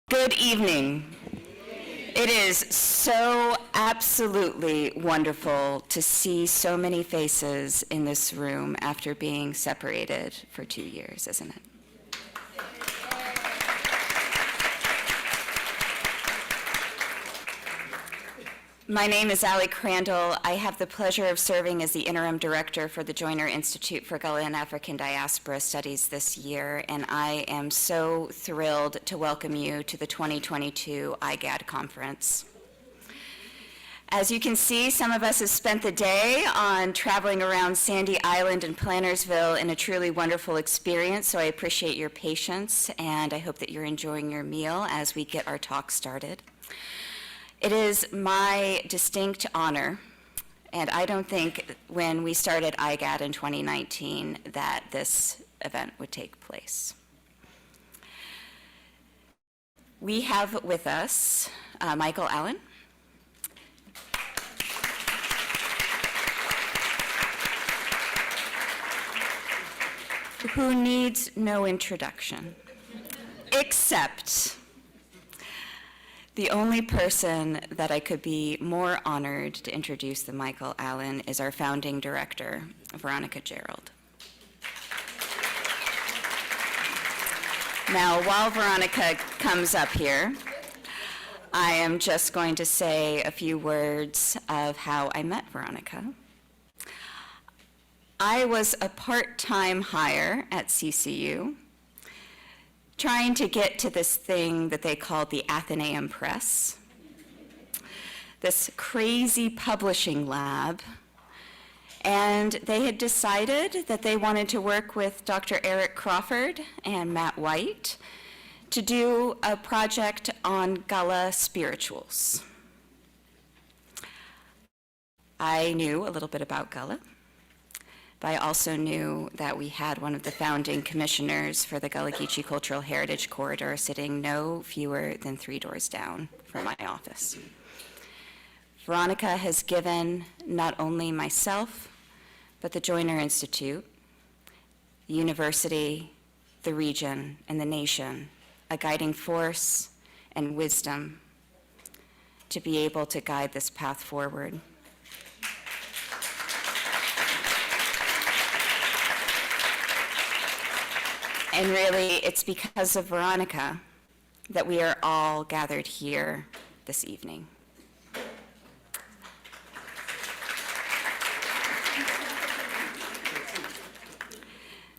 Good evening. It is so absolutely wonderful to see so many faces in this room after being separated for 2 years, isn't it? My name is Allie Crandall. I have the pleasure of serving as the interim director for the Joyner Institute for Gullah and African Diaspora Studies this year, and I am so thrilled to welcome you to the 2022 IGGAD conference. As you can see, some of us have spent the day on traveling around Sandy Island and Plantersville in a truly wonderful experience, so I appreciate your patience, and I hope that you're enjoying your meal as we get our talk started. It is my distinct honor, and I don't think when we started IGGAD in 2019 that this event would take place. We have with us Michael Allen, who needs no introduction, except the only person that I could be more honored to introduce than Michael Allen is our founding director, Veronica Gerald. Now, while Veronica comes up here, I am just going to say a few words of how I met Veronica. I was a part-time hire at CCU, trying to get to this thing that they called the Athenaeum Press, this crazy publishing lab, and they had decided that they wanted to work with Dr. Eric Crawford and Matt White to do a project on Gullah spirituals. I knew a little bit about Gullah, but I also knew that we had one of the founding commissioners for the Gullah Geechee Cultural Heritage Corridor sitting no fewer than 3 doors down from my office. Veronica has given not only myself, but the Joyner Institute, the university, the region, and the nation a guiding force and wisdom to be able to guide this path forward. And really, it's because of Veronica that we are all gathered here this evening.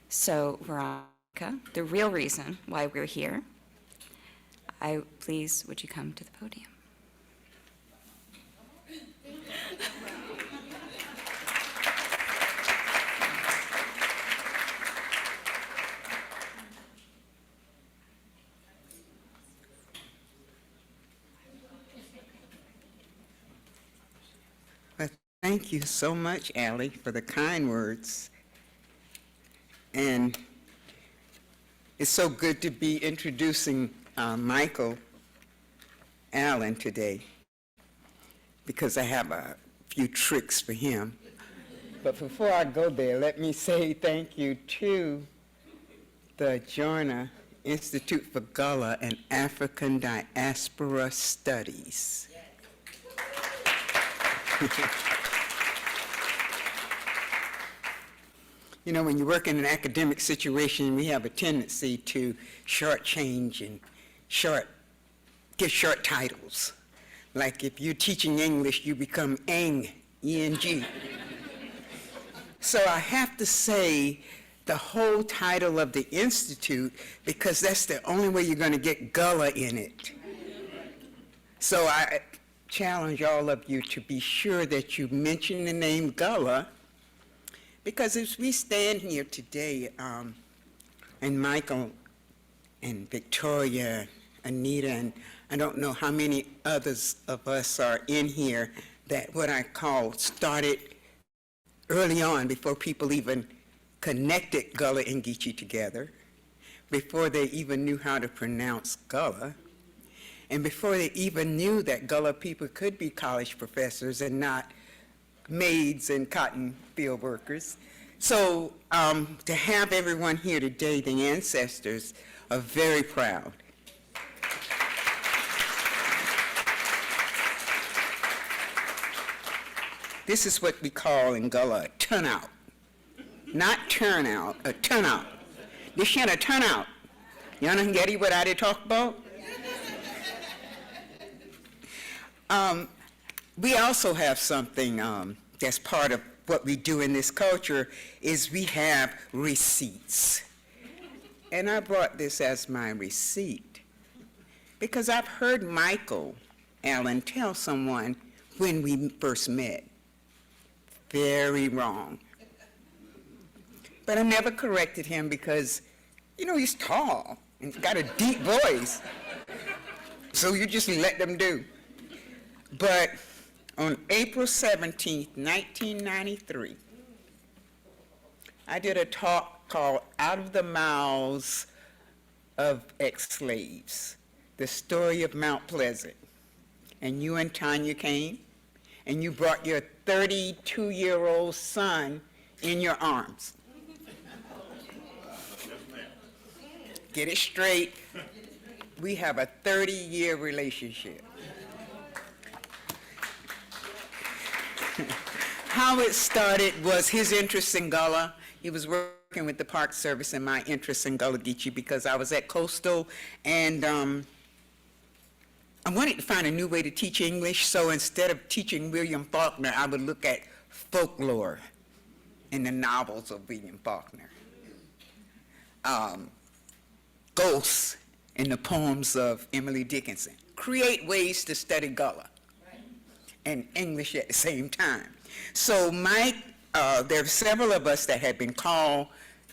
So, Veronica, the real reason why we're here, please, would you come to the podium? Thank you so much, Allie, for the kind words. And it's so good to be introducing Michael Allen today, because I have a few tricks for him. But before I go there, let me say thank you to the Joyner Institute for Gullah and African Diaspora Studies. You know, when you work in an academic situation, we have a tendency to shortchange and give short titles. Like if you're teaching English, you become ENG, E-N-G. So I have to say the whole title of the Institute, because that's the only way you're going to get Gullah in it. So I challenge all of you to be sure that you mention the name Gullah, because as we stand here today, and Michael and Victoria, Anita, and I don't know how many others of us are in here that what I call started early on, before people even connected Gullah and Geechee together, before they even knew how to pronounce Gullah, and before they even knew that Gullah people could be college professors and not maids and cotton field workers. So to have everyone here today, the ancestors, are very proud. This is what we call in Gullah a turnout. Not turnout, a turnout. This ain't a turnout. You don't get it what I did talk about? We also have something that's part of what we do in this culture is we have receipts. And I brought this as my receipt because I've heard Michael Allen tell someone when we first met, very wrong. But I never corrected him because, you know, he's tall and he's got a deep voice. So you just let them do. But on April 17th, 1993, I did a talk called Out of the Mouths of Ex-Slaves, the story of Mount Pleasant. And you and Tanya came, and you brought your 32-year-old son in your arms. Get it straight. We have a 30-year relationship. How it started was his interest in Gullah. He was working with the Park Service and my interest in Gullah Geechee because I was at Coastal and I wanted to find a new way to teach English, so instead of teaching William Faulkner, I would look at folklore in the novels of William Faulkner. Ghosts in the poems of Emily Dickinson. Create ways to study Gullah and English at the same time. So there are several of us that have been called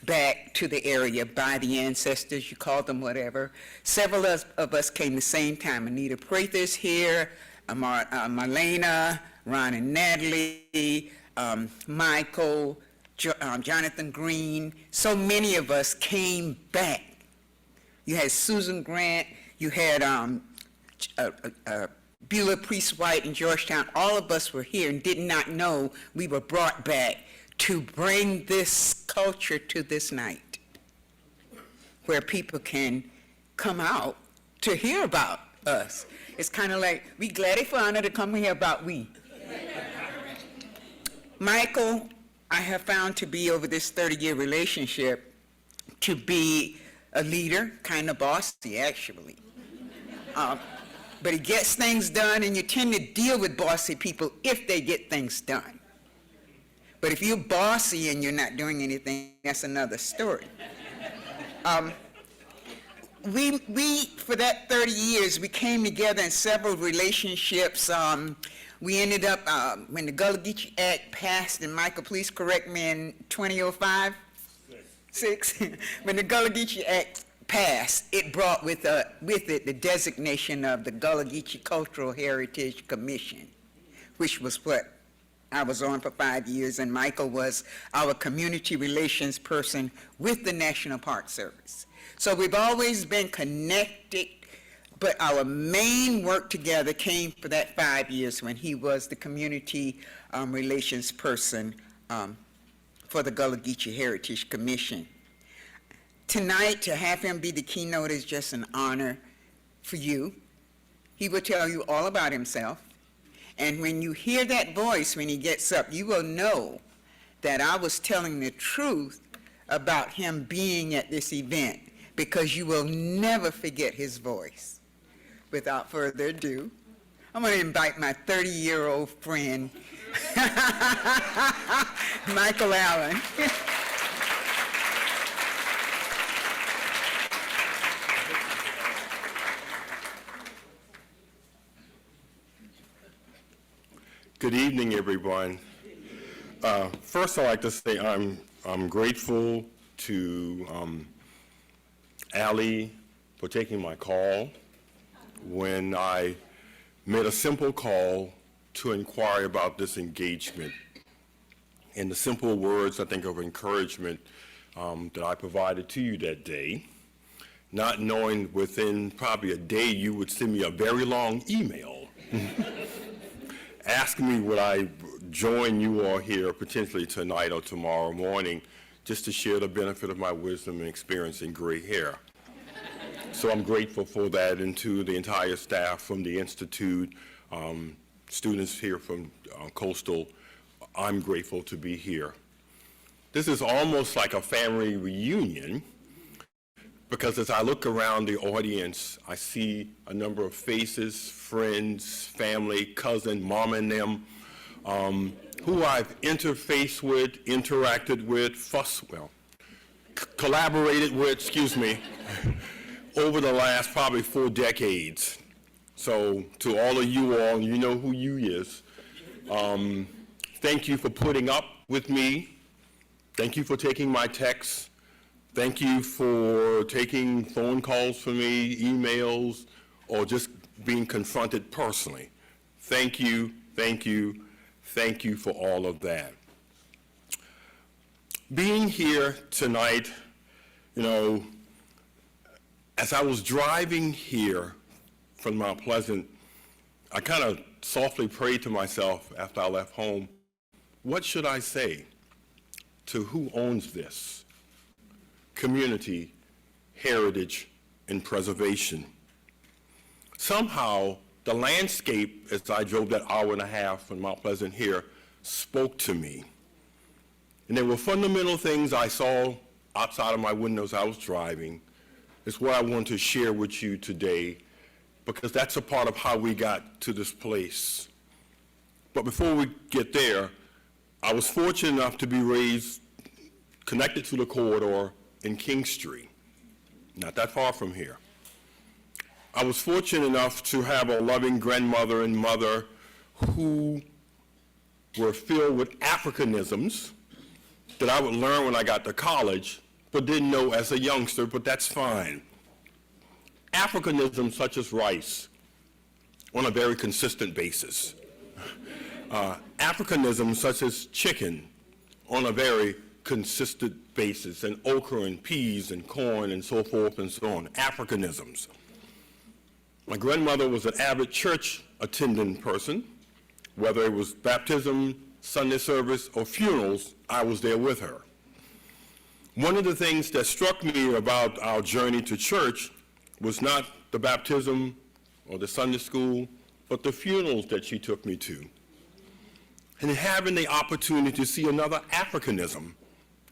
back to the area by the ancestors, you call them whatever. Several of us came the same time. Anita Prather's here, Marlena, Ron and Natalie, Michael, Jonathan Green. So many of us came back. You had Susan Grant, you had Beulah Priest White in Georgetown. All of us were here and did not know we were brought back to bring this culture to this night where people can come out to hear about us. It's kind of like, we glad for honor to come hear about we. Michael, I have found to be over this 30-year relationship to be a leader, kind of bossy actually. But he gets things done, and you tend to deal with bossy people if they get things done. But if you're bossy and you're not doing anything, that's another story. We, for that 30 years, we came together in several relationships. We ended up, when the Gullah Geechee Act passed, and Michael, please correct me, in 2005? Six. When the Gullah Geechee Act passed, it brought with it the designation of the Gullah Geechee Cultural Heritage Commission, which was what I was on for 5 years, and Michael was our community relations person with the National Park Service. So we've always been connected, but our main work together came for that 5 years when he was the community relations person for the Gullah Geechee Heritage Commission. Tonight, to have him be the keynote is just an honor for you. He will tell you all about himself. And when you hear that voice when he gets up, you will know that I was telling the truth about him being at this event, because you will never forget his voice. Without further ado, I'm going to invite my 30-year-old friend, Michael Allen. Good evening, everyone. First, I'd like to say I'm grateful to Allie for taking my call when I made a simple call to inquire about this engagement. And the simple words, I think, of encouragement that I provided to you that day, not knowing within probably a day you would send me a very long email asking me would I join you all here potentially tonight or tomorrow morning just to share the benefit of my wisdom and experience in gray hair. So I'm grateful for that, and to the entire staff from the Institute, students here from Coastal I'm grateful to be here. This is almost like a family reunion, because as I look around the audience, I see a number of faces, friends, family, cousin, mom and them, who I've interfaced with, interacted with, collaborated with, over the last probably 4 decades. So to all of you all, you know who you is, thank you for putting up with me. Thank you for taking my texts. Thank you for taking phone calls from me, emails, or just being confronted personally. Thank you, thank you, thank you for all of that. Being here tonight, as I was driving here from Mount Pleasant, I kind of softly prayed to myself after I left home, what should I say to who owns this? Community, heritage, and preservation. Somehow, the landscape, as I drove that hour and a half from Mount Pleasant here, spoke to me. And there were fundamental things I saw outside of my windows I was driving. It's what I want to share with you today, because that's a part of how we got to this place. But before we get there, I was fortunate enough to be raised connected to the corridor in King Street, not that far from here. I was fortunate enough to have a loving grandmother and mother who were filled with Africanisms that I would learn when I got to college, but didn't know as a youngster, but that's fine. Africanisms such as rice on a very consistent basis. Africanisms such as chicken on a very consistent basis, and okra and peas and corn and so forth and so on, Africanisms. My grandmother was an avid church attending person. Whether it was baptism, Sunday service, or funerals, I was there with her. One of the things that struck me about our journey to church was not the baptism or the Sunday school, but the funerals that she took me to. And having the opportunity to see another Africanism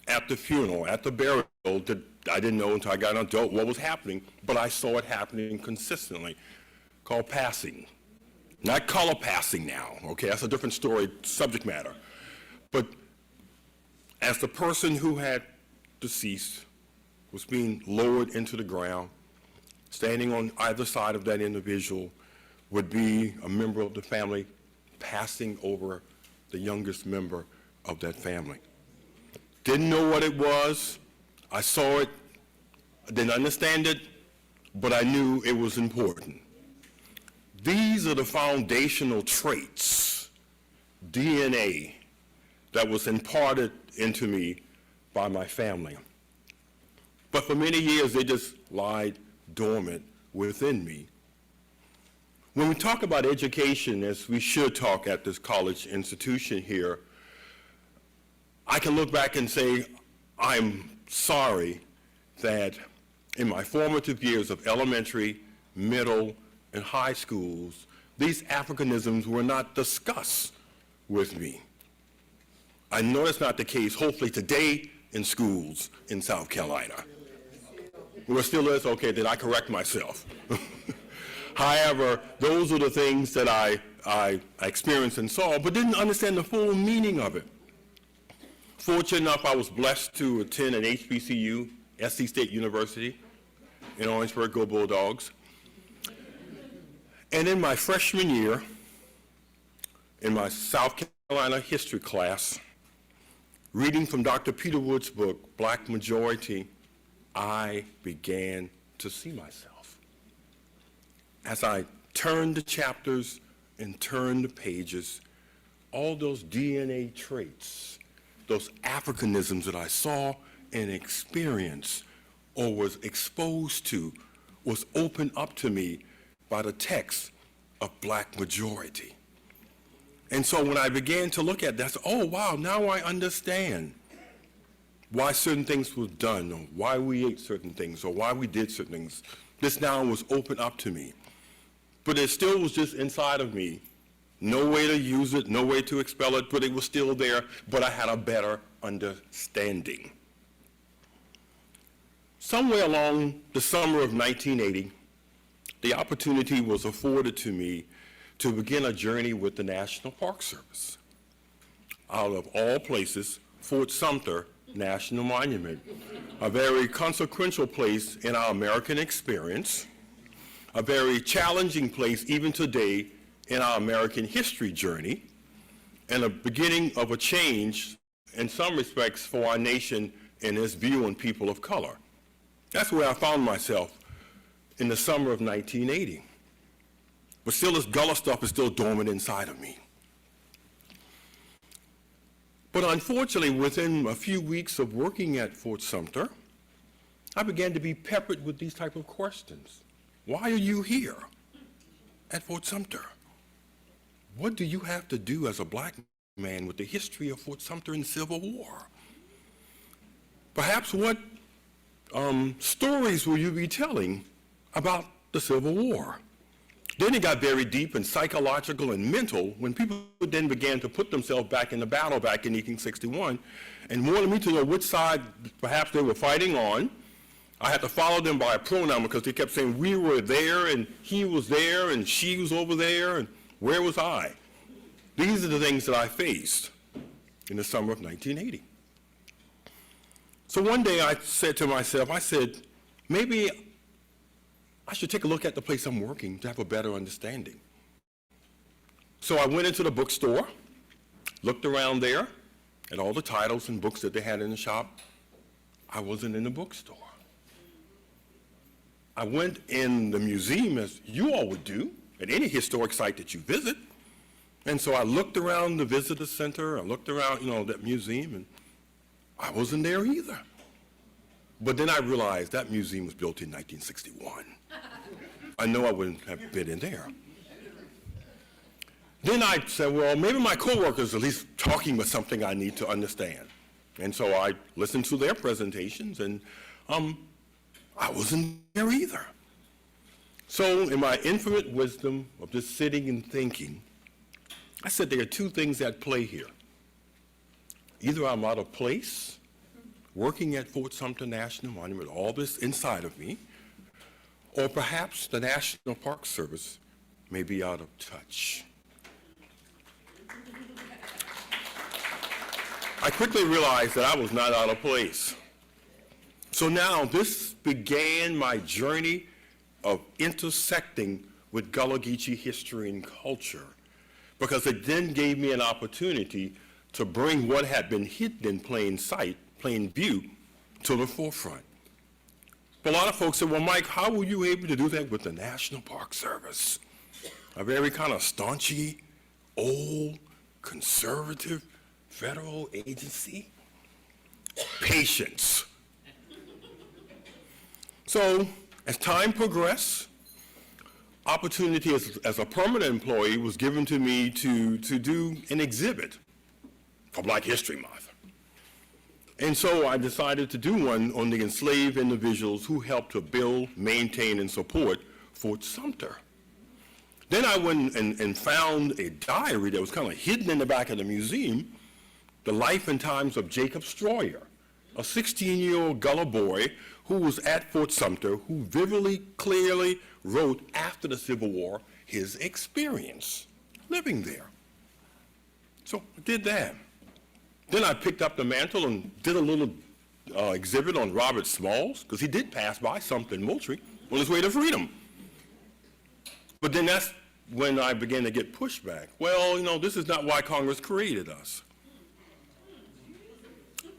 at the funeral, at the burial, that I didn't know until I got an adult what was happening, but I saw it happening consistently, called passing. Not color passing now, okay? That's a different story, subject matter. But as the person who had deceased was being lowered into the ground, standing on either side of that individual would be a member of the family passing over the youngest member of that family. Didn't know what it was. I saw it. I didn't understand it, but I knew it was important. These are the foundational traits, DNA, that was imparted into me by my family. But for many years, they just lied dormant within me. When we talk about education, as we should talk at this college institution here, I can look back and say, I'm sorry that in my formative years of elementary, middle, and high schools, these Africanisms were not discussed with me. I know that's not the case, hopefully today in schools in South Carolina. Well, it still is, okay, did I correct myself? However, those are the things that I experienced and saw, but didn't understand the full meaning of it. Fortunate enough, I was blessed to attend an HBCU, SC State University in Orangeburg, go Bulldogs. And in my freshman year, in my South Carolina history class, reading from Dr. Peter Wood's book, Black Majority, I began to see myself. As I turned the chapters and turned the pages, all those DNA traits, those Africanisms that I saw and experienced or was exposed to was opened up to me by the text of Black Majority. And so when I began to look at that, I said, oh, wow, now I understand why certain things were done, or why we ate certain things, or why we did certain things. This now was opened up to me. But it still was just inside of me, no way to use it, no way to expel it, but it was still there, but I had a better understanding. Somewhere along the summer of 1980, the opportunity was afforded to me to begin a journey with the National Park Service. Out of all places, Fort Sumter National Monument, a very consequential place in our American experience, a very challenging place even today in our American history journey, and a beginning of a change in some respects for our nation and its view on people of color. That's where I found myself in the summer of 1980. But still, this Gullah stuff is still dormant inside of me. But unfortunately, within a few weeks of working at Fort Sumter, I began to be peppered with these type of questions. Why are you here at Fort Sumter? What do you have to do as a black man with the history of Fort Sumter and the Civil War? Perhaps what stories will you be telling about the Civil War? Then it got very deep and psychological and mental when people then began to put themselves back in the battle back in 1861 and wanted me to know which side perhaps they were fighting on. I had to follow them by a pronoun because they kept saying we were there and he was there and she was over there and where was I? These are the things that I faced in the summer of 1980. So one day I said to myself, maybe I should take a look at the place I'm working to have a better understanding. So I went into the bookstore, looked around there at all the titles and books that they had in the shop. I wasn't in the bookstore. I went in the museum, as you all would do, at any historic site that you visit. And so I looked around the visitor center, I looked around, that museum, and I wasn't there either. But then I realized that museum was built in 1961. I know I wouldn't have been in there. Then I said, well, maybe my coworkers are at least talking about something I need to understand. And so I listened to their presentations, and I wasn't there either. So in my infinite wisdom of just sitting and thinking, I said there are two things at play here. Either I'm out of place, working at Fort Sumter National Monument, all this inside of me, or perhaps the National Park Service may be out of touch. I quickly realized that I was not out of place. So now this began my journey of intersecting with Gullah Geechee history and culture, because it then gave me an opportunity to bring what had been hidden in plain sight, plain view, to the forefront. But a lot of folks said, well, Mike, how were you able to do that with the National Park Service? A very kind of staunchy, old, conservative federal agency? Patience. So as time progressed, opportunity as a permanent employee was given to me to do an exhibit for Black History Month. And so I decided to do one on the enslaved individuals who helped to build, maintain, and support Fort Sumter. Then I went and found a diary that was kind of hidden in the back of the museum, the life and times of Jacob Stroyer, a 16-year-old Gullah boy who was at Fort Sumter, who vividly, clearly wrote after the Civil War his experience living there. So I did that. Then I picked up the mantle and did a little exhibit on Robert Smalls, because he did pass by Sumter and Moultrie on his way to freedom. But then that's when I began to get pushback. Well, this is not why Congress created us.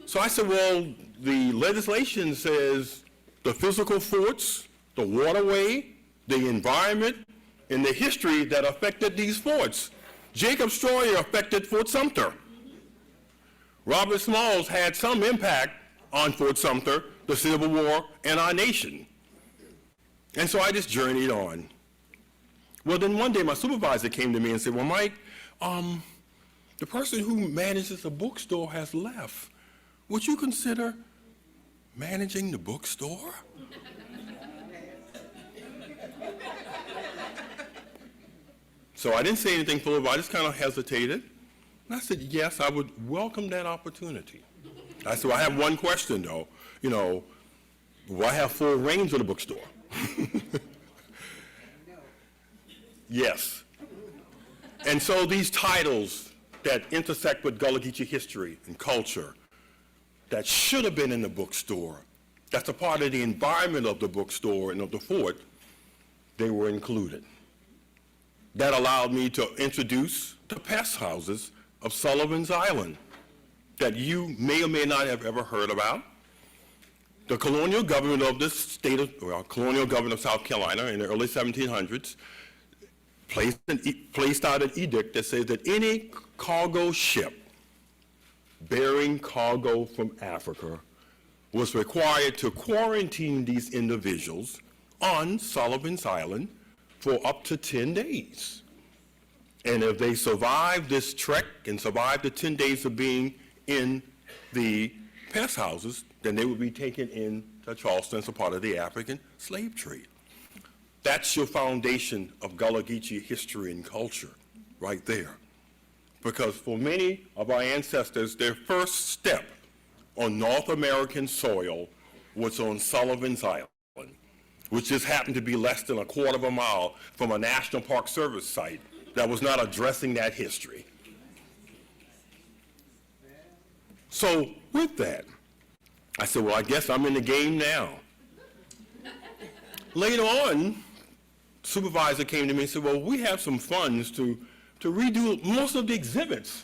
So I said, well, the legislation says the physical forts, the waterway, the environment, and the history that affected these forts. Jacob Stroyer affected Fort Sumter. Robert Smalls had some impact on Fort Sumter, the Civil War, and our nation. And so I just journeyed on. Well, then one day my supervisor came to me and said, well, Mike, the person who manages the bookstore has left. Would you consider managing the bookstore? So I didn't say anything full of, I just kind of hesitated. And I said, yes, I would welcome that opportunity. I said, well, I have one question though. You know, will I have full reins of the bookstore? Yes. And so these titles that intersect with Gullah Geechee history and culture that should have been in the bookstore, that's a part of the environment of the bookstore and of the fort, they were included. That allowed me to introduce the Pest Houses of Sullivan's Island that you may or may not have ever heard about. The colonial government of this state of, well, colonial government of South Carolina in the early 1700s placed out an edict that says that any cargo ship bearing cargo from Africa was required to quarantine these individuals on Sullivan's Island for up to 10 days. And if they survived this trek and survived the 10 days of being in the pest houses, then they would be taken into Charleston as a part of the African slave trade. That's your foundation of Gullah Geechee history and culture right there. Because for many of our ancestors, their first step on North American soil was on Sullivan's Island, which just happened to be less than a quarter of a mile from a National Park Service site that was not addressing that history. So with that, I said, well, I guess I'm in the game now. Later on, supervisor came to me and said, well, we have some funds to redo most of the exhibits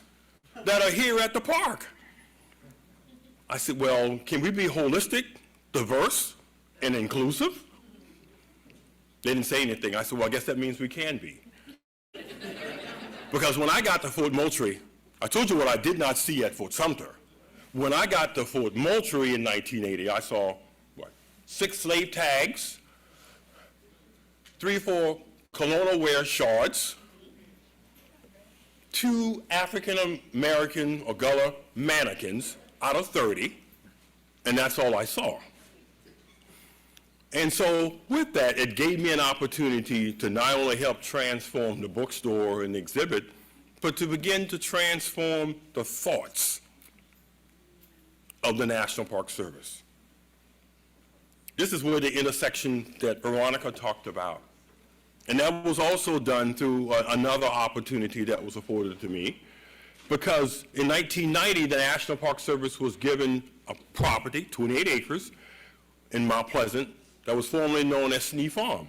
that are here at the park. I said, well, can we be holistic, diverse, and inclusive? They didn't say anything. I said, well, I guess that means we can be. Because when I got to Fort Moultrie, I told you what I did not see at Fort Sumter. When I got to Fort Moultrie in 1980, I saw, 6 slave tags, 3 or 4 colonial wear shards, 2 African-American or Gullah mannequins out of 30, and that's all I saw. And so with that, it gave me an opportunity to not only help transform the bookstore and the exhibit, but to begin to transform the thoughts of the National Park Service. This is where the intersection that Veronica talked about. And that was also done through another opportunity that was afforded to me, because in 1990, the National Park Service was given a property, 28 acres, in Mount Pleasant, that was formerly known as Snee Farm.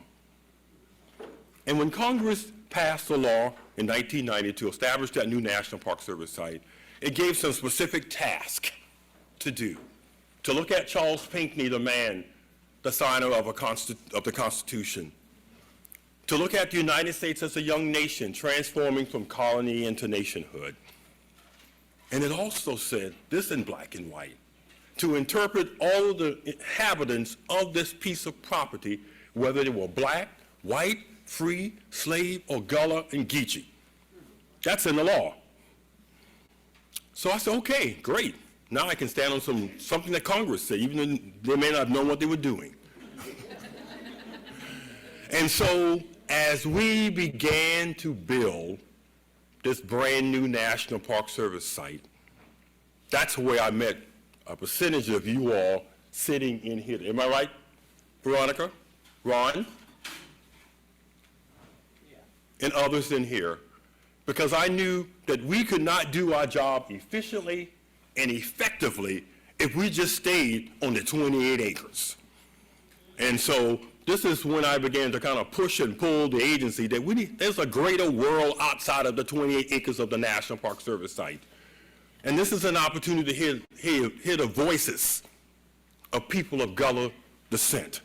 And when Congress passed a law in 1990 to establish that new National Park Service site, it gave some specific task to do, to look at Charles Pinckney, the man, the signer of the Constitution, to look at the United States as a young nation transforming from colony into nationhood. And it also said, this in black and white, to interpret all of the inhabitants of this piece of property, whether they were black, white, free, slave, or Gullah and Geechee. That's in the law. So I said, okay, great. Now I can stand on something that Congress said, even though they may not have known what they were doing. And so as we began to build this brand new National Park Service site, that's where I met a percentage of you all sitting in here. Am I right, Veronica, Ron, and others in here? Because I knew that we could not do our job efficiently and effectively if we just stayed on the 28 acres. And so this is when I began to kind of push and pull the agency that there's a greater world outside of the 28 acres of the National Park Service site. And this is an opportunity to hear the voices of people of Gullah descent.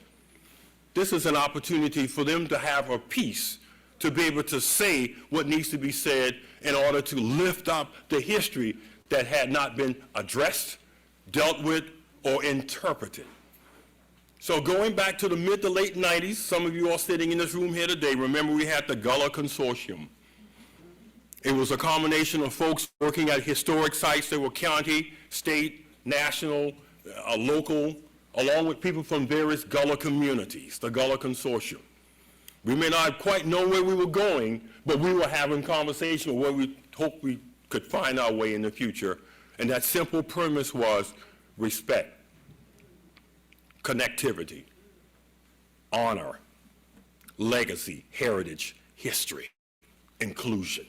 This is an opportunity for them to have a piece to be able to say what needs to be said in order to lift up the history that had not been addressed, dealt with, or interpreted. So going back to the mid to late 90s, some of you all sitting in this room here today, remember we had the Gullah Consortium. It was a combination of folks working at historic sites that were county, state, national, local, along with people from various Gullah communities, the Gullah Consortium. We may not quite know where we were going, but we were having conversation where we hoped we could find our way in the future. And that simple premise was respect, connectivity, honor, legacy, heritage, history, inclusion.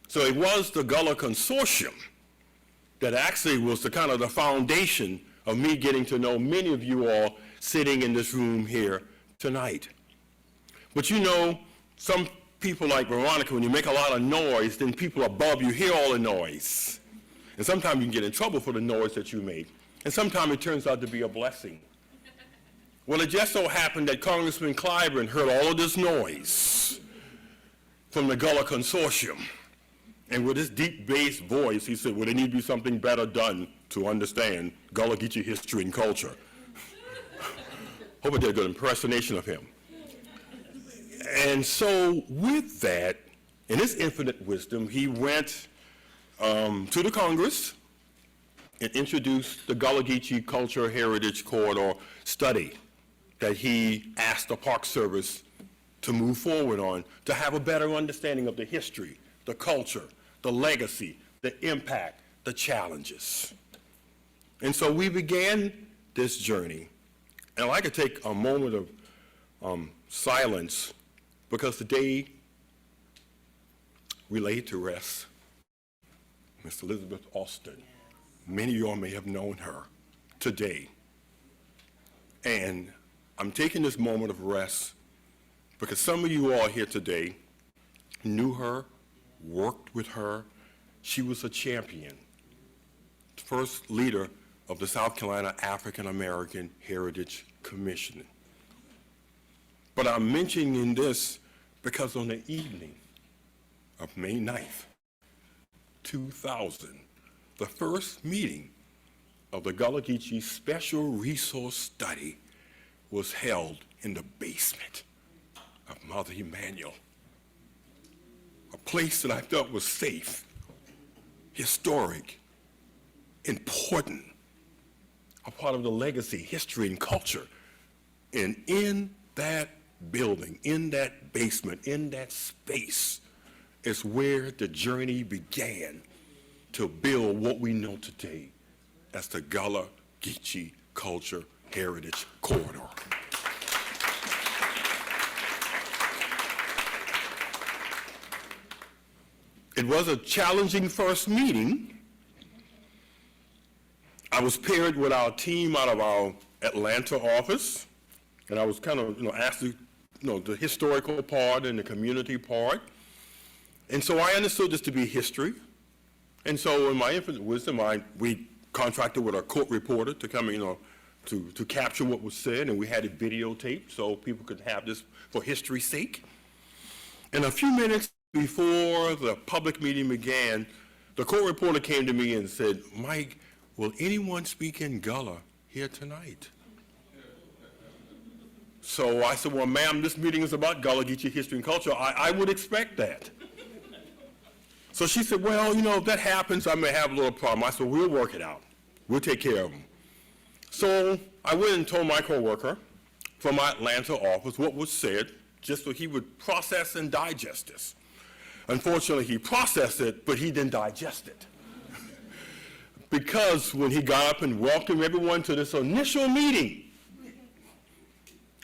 So it was the Gullah Consortium that actually was the kind of the foundation of me getting to know many of you all sitting in this room here tonight. But you know, some people like Veronica, when you make a lot of noise, then people above you hear all the noise. And sometimes you can get in trouble for the noise that you make. And sometimes it turns out to be a blessing. Well, it just so happened that Congressman Clyburn heard all of this noise from the Gullah Consortium. And with his deep bass voice, he said, well, there needs to be something better done to understand Gullah Geechee history and culture. Hope I did a good impersonation of him. And so with that, in his infinite wisdom, he went to the Congress and introduced the Gullah Geechee Culture Heritage Corridor study that he asked the Park Service to move forward on to have a better understanding of the history, the culture, the legacy, the impact, the challenges. And so we began this journey. And I'd like to take a moment of silence because today we laid to rest Miss Elizabeth Austin. Many of you all may have known her today. And I'm taking this moment of rest because some of you all here today knew her, worked with her. She was a champion, first leader of the South Carolina African American Heritage Commission. But I'm mentioning this because on the evening of May 9th, 2000, the first meeting of the Gullah Geechee Special Resource Study was held in the basement of Mother Emanuel, a place that I felt was safe, historic, important, a part of the legacy, history, and culture. And in that building, in that basement, in that space, is where the journey began to build what we know today as the Gullah Geechee Culture Heritage Corridor. It was a challenging first meeting. I was paired with our team out of our Atlanta office, and I was kind of, asked to, the historical part and the community part. And so I understood this to be history. And so in my infinite wisdom, we contracted with a court reporter to come, to capture what was said, and we had it videotaped so people could have this for history's sake. And a few minutes before the public meeting began, the court reporter came to me and said, Mike, will anyone speak in Gullah here tonight? So I said, well, ma'am, this meeting is about Gullah Geechee history and culture. I would expect that. So she said, well, if that happens, I may have a little problem. I said, we'll work it out. We'll take care of them. So I went and told my coworker from my Atlanta office what was said, just so he would process and digest this. Unfortunately, he processed it, but he didn't digest it. Because when he got up and welcomed everyone to this initial meeting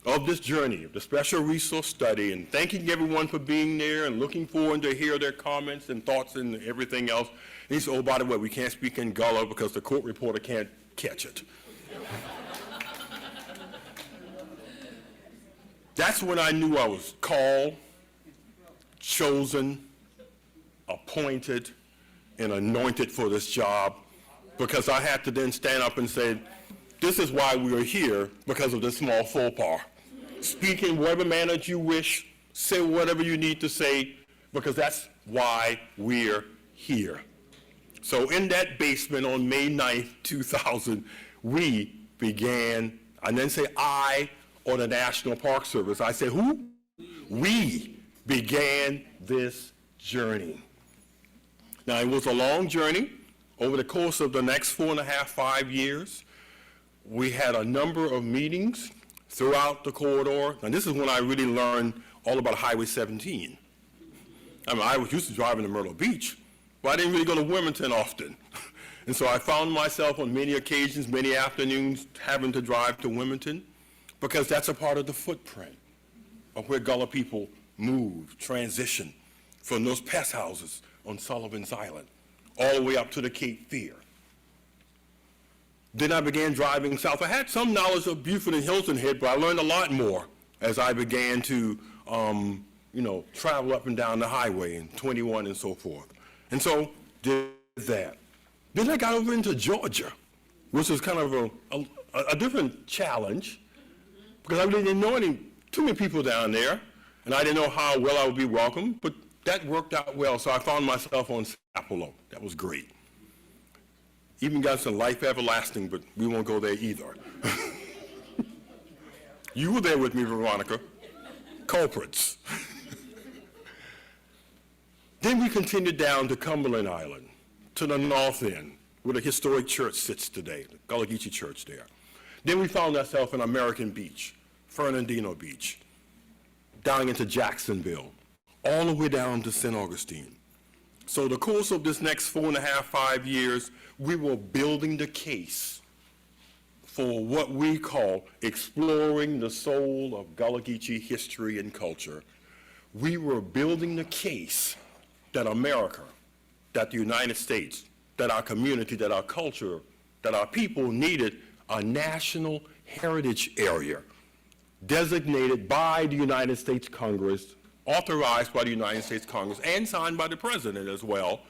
of this journey, of the special resource study, and thanking everyone for being there and looking forward to hear their comments and thoughts and everything else, and he said, oh, by the way, we can't speak in Gullah because the court reporter can't catch it. That's when I knew I was called, chosen, appointed, and anointed for this job, because I had to then stand up and say, this is why we are here, because of this small faux pas. Speak in whatever manner you wish, say whatever you need to say, because that's why we're here. So in that basement on May 9th, 2000, we began, I didn't say I or the National Park Service, I said who? We began this journey. Now it was a long journey. Over the course of the next 4.5, 5 years, we had a number of meetings throughout the corridor. And this is when I really learned all about Highway 17. I mean, I was used to driving to Myrtle Beach, but I didn't really go to Wilmington often. And so I found myself on many occasions, many afternoons, having to drive to Wilmington, because that's a part of the footprint of where Gullah people move, transition from those pest houses on Sullivan's Island all the way up to the Cape Fear. Then I began driving south. I had some knowledge of Beaufort and Hilton Head, but I learned a lot more as I began to travel up and down the highway and 21 and so forth. And so did that. Then I got over into Georgia, which was kind of a different challenge, because I really didn't know too many people down there, and I didn't know how well I would be welcomed, but that worked out well, so I found myself on Sapelo. That was great. Even got some Life Everlasting, but we won't go there either. You were there with me, Veronica. Culprits. Then we continued down to Cumberland Island, to the north end, where the historic church sits today, the Gullah Geechee Church there. Then we found ourselves in American Beach, Fernandino Beach, down into Jacksonville, all the way down to St. Augustine. So the course of this next 4.5, 5 years, we were building the case for what we call exploring the soul of Gullah Geechee history and culture. We were building the case that America, that the United States, that our community, that our culture, that our people needed a national heritage area designated by the United States Congress, authorized by the United States Congress, and signed by the President as well,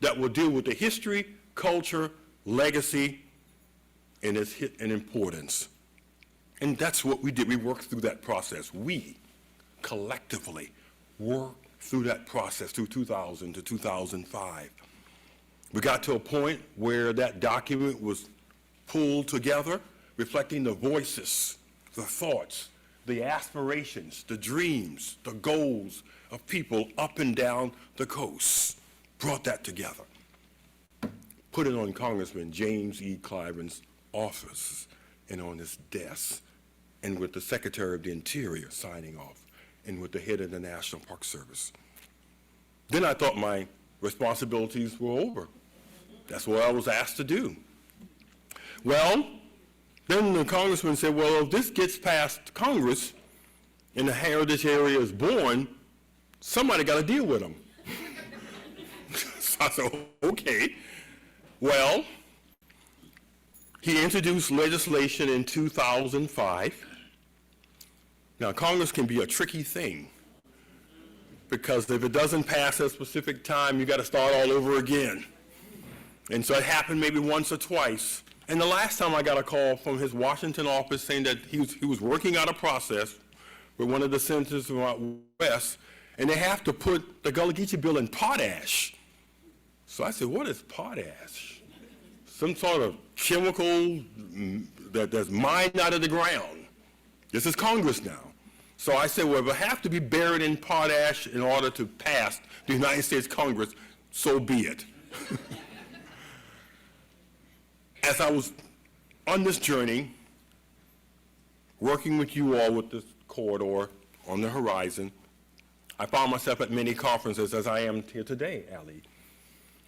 that will deal with the history, culture, legacy, and its importance. And that's what we did. We worked through that process. We collectively worked through that process through 2000 to 2005. We got to a point where that document was pulled together, reflecting the voices, the thoughts, the aspirations, the dreams, the goals of people up and down the coast. Brought that together. Put it on Congressman James E. Clyburn's office and on his desk, and with the Secretary of the Interior signing off, and with the head of the National Park Service. Then I thought my responsibilities were over. That's what I was asked to do. Well, then the congressman said, well, if this gets past Congress and the heritage area is born, somebody got to deal with them. So I said, okay. Well, he introduced legislation in 2005. Now, Congress can be a tricky thing, because if it doesn't pass at a specific time, you got to start all over again. And so it happened maybe once or twice. And the last time I got a call from his Washington office saying that he was working out a process with one of the senators from out west, and they have to put the Gullah Geechee bill in potash. So I said, what is potash? Some sort of chemical that's mined out of the ground. This is Congress now. So I said, well, if it have to be buried in potash in order to pass the United States Congress, so be it. As I was on this journey, working with you all with this corridor on the horizon, I found myself at many conferences, as I am here today, Ali.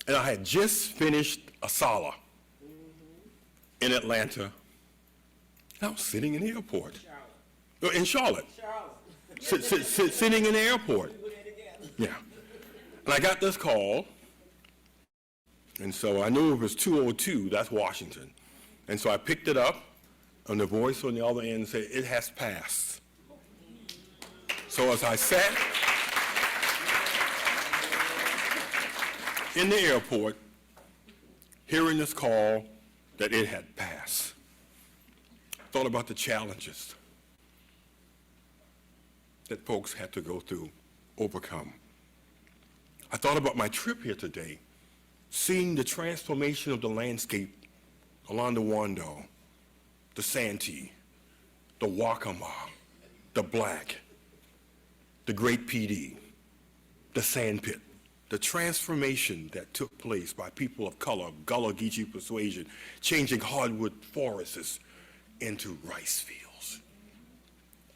And I had just finished a Sala in Atlanta. I was sitting in the airport. In Charlotte. Sitting in the airport. Yeah. And I got this call. And so I knew it was 202, that's Washington. And so I picked it up, and the voice on the other end said, it has passed. So as I sat in the airport, hearing this call that it had passed, I thought about the challenges that folks had to go through, overcome. I thought about my trip here today, seeing the transformation of the landscape along the Wando, the Santee, the Waccamaw, the Black, the Great PD, the Sandpit, the transformation that took place by people of color, Gullah Geechee persuasion, changing hardwood forests into rice fields.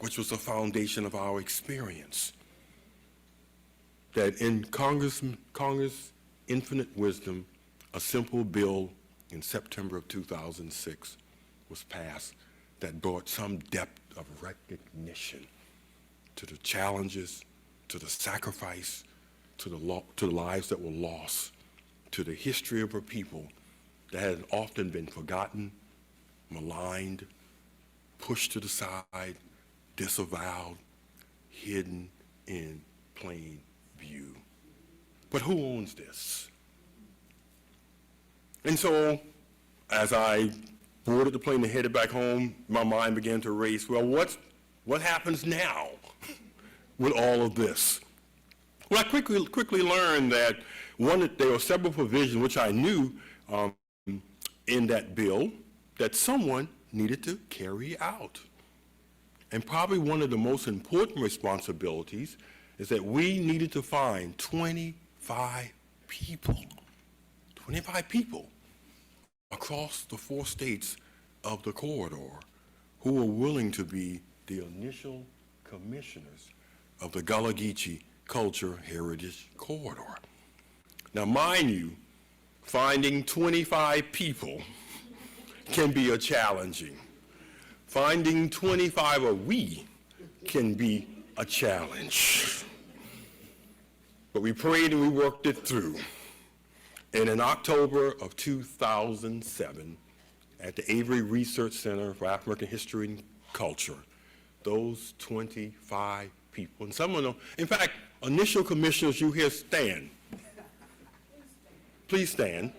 which was the foundation of our experience. That in Congress' infinite wisdom, a simple bill in September of 2006 was passed that brought some depth of recognition to the challenges, to the sacrifice, to the lives that were lost, to the history of a people that had often been forgotten, maligned, pushed to the side, disavowed, hidden in plain view. But who owns this? And so, as I boarded the plane and headed back home, my mind began to race. Well, what happens now with all of this? Well, I quickly learned that there were several provisions which I knew in that bill that someone needed to carry out. And probably one of the most important responsibilities is that we needed to find 25 people across the 4 states of the corridor who were willing to be the initial commissioners of the Gullah Geechee Culture Heritage Corridor. Now, mind you, finding 25 people can be challenging. Finding 25 of we can be a challenge. But we prayed and we worked it through. And in October of 2007, at the Avery Research Center for African American History and Culture, those 25 people, and some of them, in fact, initial commissioners, you here stand. Please stand.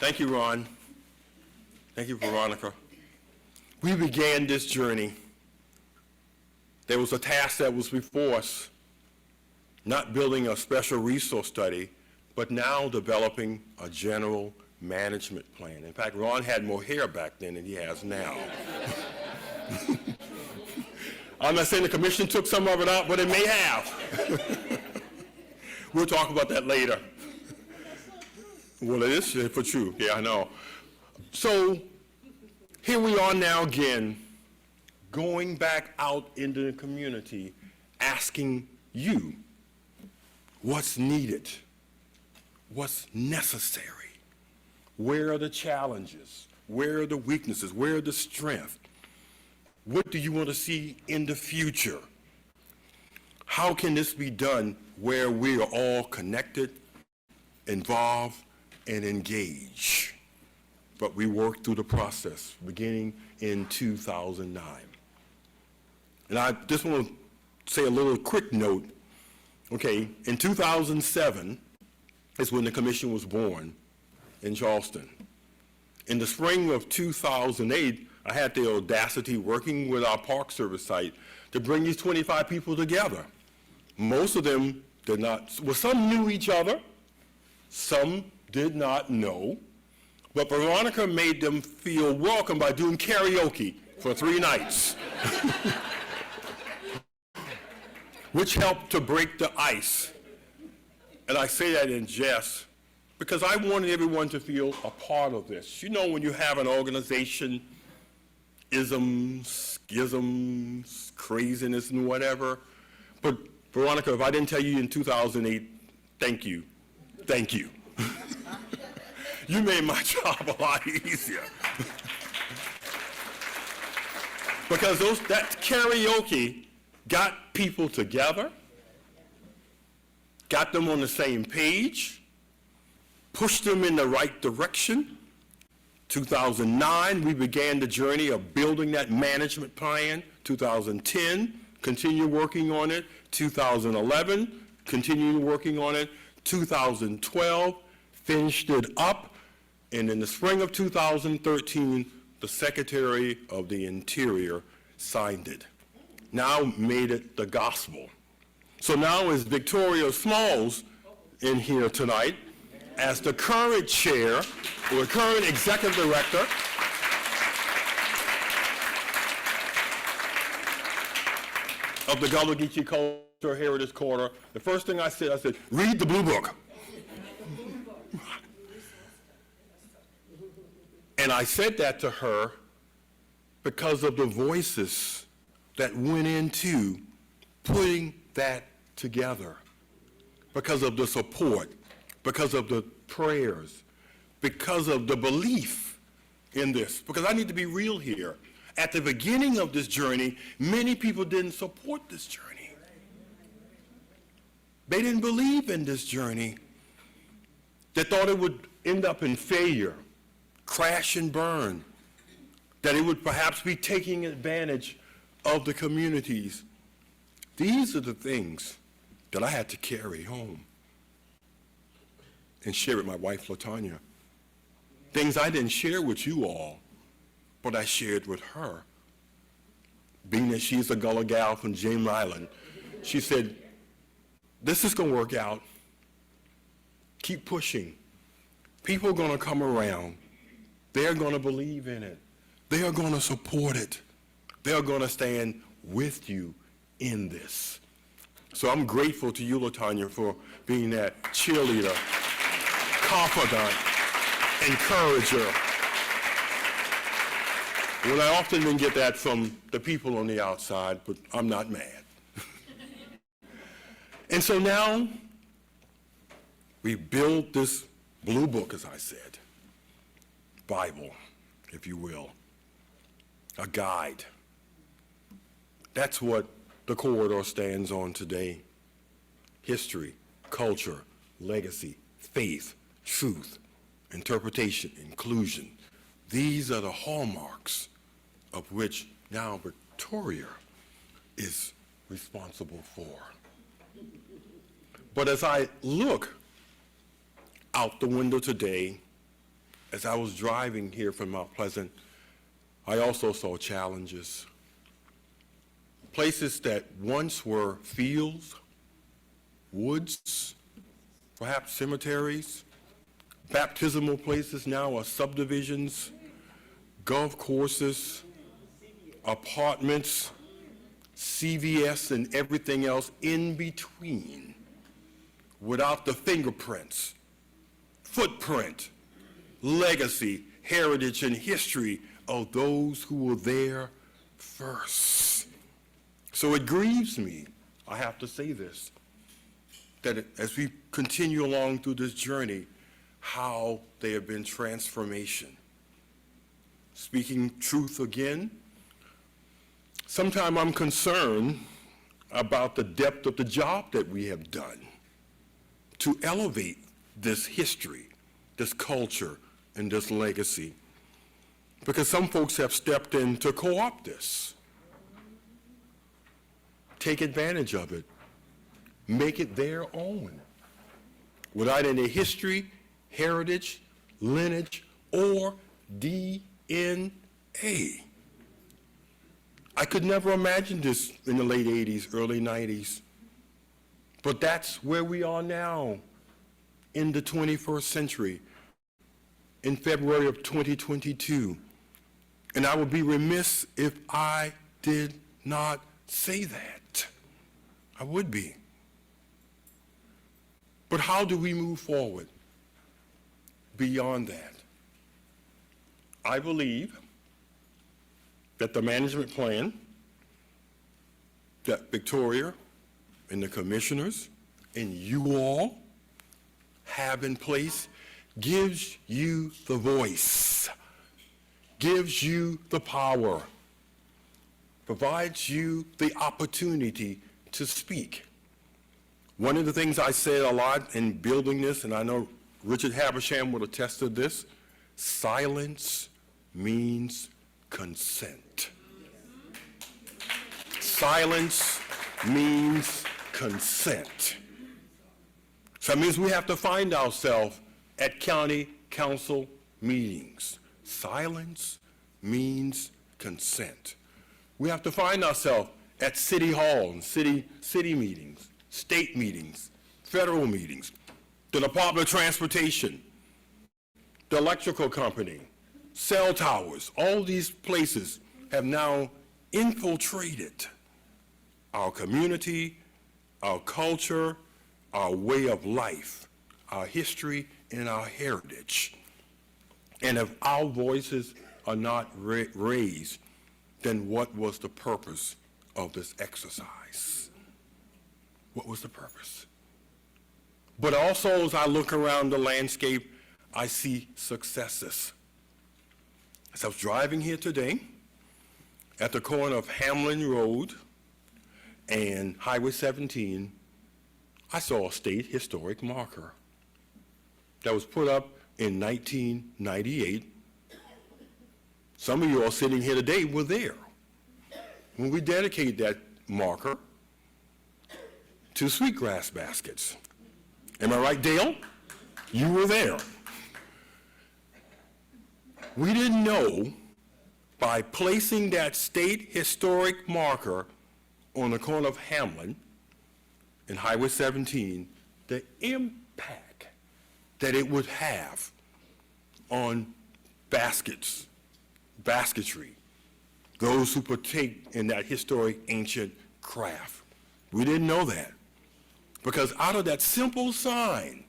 Thank you, Ron. Thank you, Veronica. We began this journey. There was a task that was before us, not building a special resource study, but now developing a general management plan. In fact, Ron had more hair back then than he has now. I'm not saying the commission took some of it out, but it may have. We'll talk about that later. Well, it is for true. Yeah, I know. So here we are now again, going back out into the community, asking you what's needed, what's necessary, where are the challenges, where are the weaknesses, where are the strengths, what do you want to see in the future? How can this be done where we are all connected, involved, and engaged? But we worked through the process beginning in 2009. And I just want to say a little quick note. Okay, in 2007 is when the commission was born in Charleston. In the spring of 2008, I had the audacity, working with our Park Service site, to bring these 25 people together. Most of them did not, well, some knew each other, some did not know, but Veronica made them feel welcome by doing karaoke for 3 nights, which helped to break the ice. And I say that in jest because I wanted everyone to feel a part of this. You know, when you have an organization, isms, schisms, craziness, and whatever. But Veronica, if I didn't tell you in 2008, thank you. Thank you. You made my job a lot easier. Because that karaoke got people together, got them on the same page, pushed them in the right direction. 2009, we began the journey of building that management plan. 2010, continued working on it. 2011, continued working on it. 2012, finished it up. And in the spring of 2013, the Secretary of the Interior signed it. Now made it the gospel. So now is Victoria Smalls in here tonight as the current chair, or the current executive director of the Gullah Geechee Culture Culture Heritage Corner, the first thing I said, read the Blue Book. And I said that to her because of the voices that went into putting that together, because of the support, because of the prayers, because of the belief in this. Because I need to be real here. At the beginning of this journey, many people didn't support this journey. They didn't believe in this journey. They thought it would end up in failure, crash and burn, that it would perhaps be taking advantage of the communities. These are the things that I had to carry home and share with my wife, LaTanya. Things I didn't share with you all, but I shared with her. Being that she's a Gullah gal from James Island, she said, this is going to work out. Keep pushing. People are going to come around. They're going to believe in it. They are going to support it. They are going to stand with you in this. So I'm grateful to you, LaTanya, for being that cheerleader, confidant, encourager. Well, I often didn't get that from the people on the outside, but I'm not mad. And so now we build this Blue Book, as I said, Bible, if you will, a guide. That's what the corridor stands on today. History, culture, legacy, faith, truth, interpretation, inclusion. These are the hallmarks of which now Victoria is responsible for. But as I look out the window today, as I was driving here from Mount Pleasant, I also saw challenges. Places that once were fields, woods, perhaps cemeteries, baptismal places now are subdivisions, golf courses, apartments, CVS, and everything else in between, without the fingerprints, footprint, legacy, heritage, and history of those who were there first. So it grieves me, I have to say this, that as we continue along through this journey, how there have been transformation. Speaking truth again, sometimes I'm concerned about the depth of the job that we have done to elevate this history, this culture, and this legacy. Because some folks have stepped in to co-opt this, take advantage of it, make it their own, without any history, heritage, lineage, or DNA. I could never imagine this in the late 80s, early 90s. But that's where we are now in the 21st century, in February of 2022. And I would be remiss if I did not say that. I would be. But how do we move forward beyond that? I believe that the management plan that Victoria and the commissioners and you all have in place gives you the voice, gives you the power, provides you the opportunity to speak. One of the things I said a lot in building this, and I know Richard Habersham would attest to this, silence means consent. Silence means consent. So that means we have to find ourselves at county council meetings. Silence means consent. We have to find ourselves at city hall and city meetings, state meetings, federal meetings, the Department of Transportation, the electrical company, cell towers. All these places have now infiltrated our community our culture, our way of life, our history, and our heritage. And if our voices are not raised, then what was the purpose of this exercise? What was the purpose? But also, as I look around the landscape, I see successes. As I was driving here today, at the corner of Hamlin Road and Highway 17, I saw a state historic marker that was put up in 1998. Some of you all sitting here today were there when we dedicated that marker to Sweetgrass baskets. Am I right, Dale? You were there. We didn't know, by placing that state historic marker on the corner of Hamlin and Highway 17, the impact that it would have on baskets, basketry, those who partake in that historic ancient craft. We didn't know that, because out of that simple sign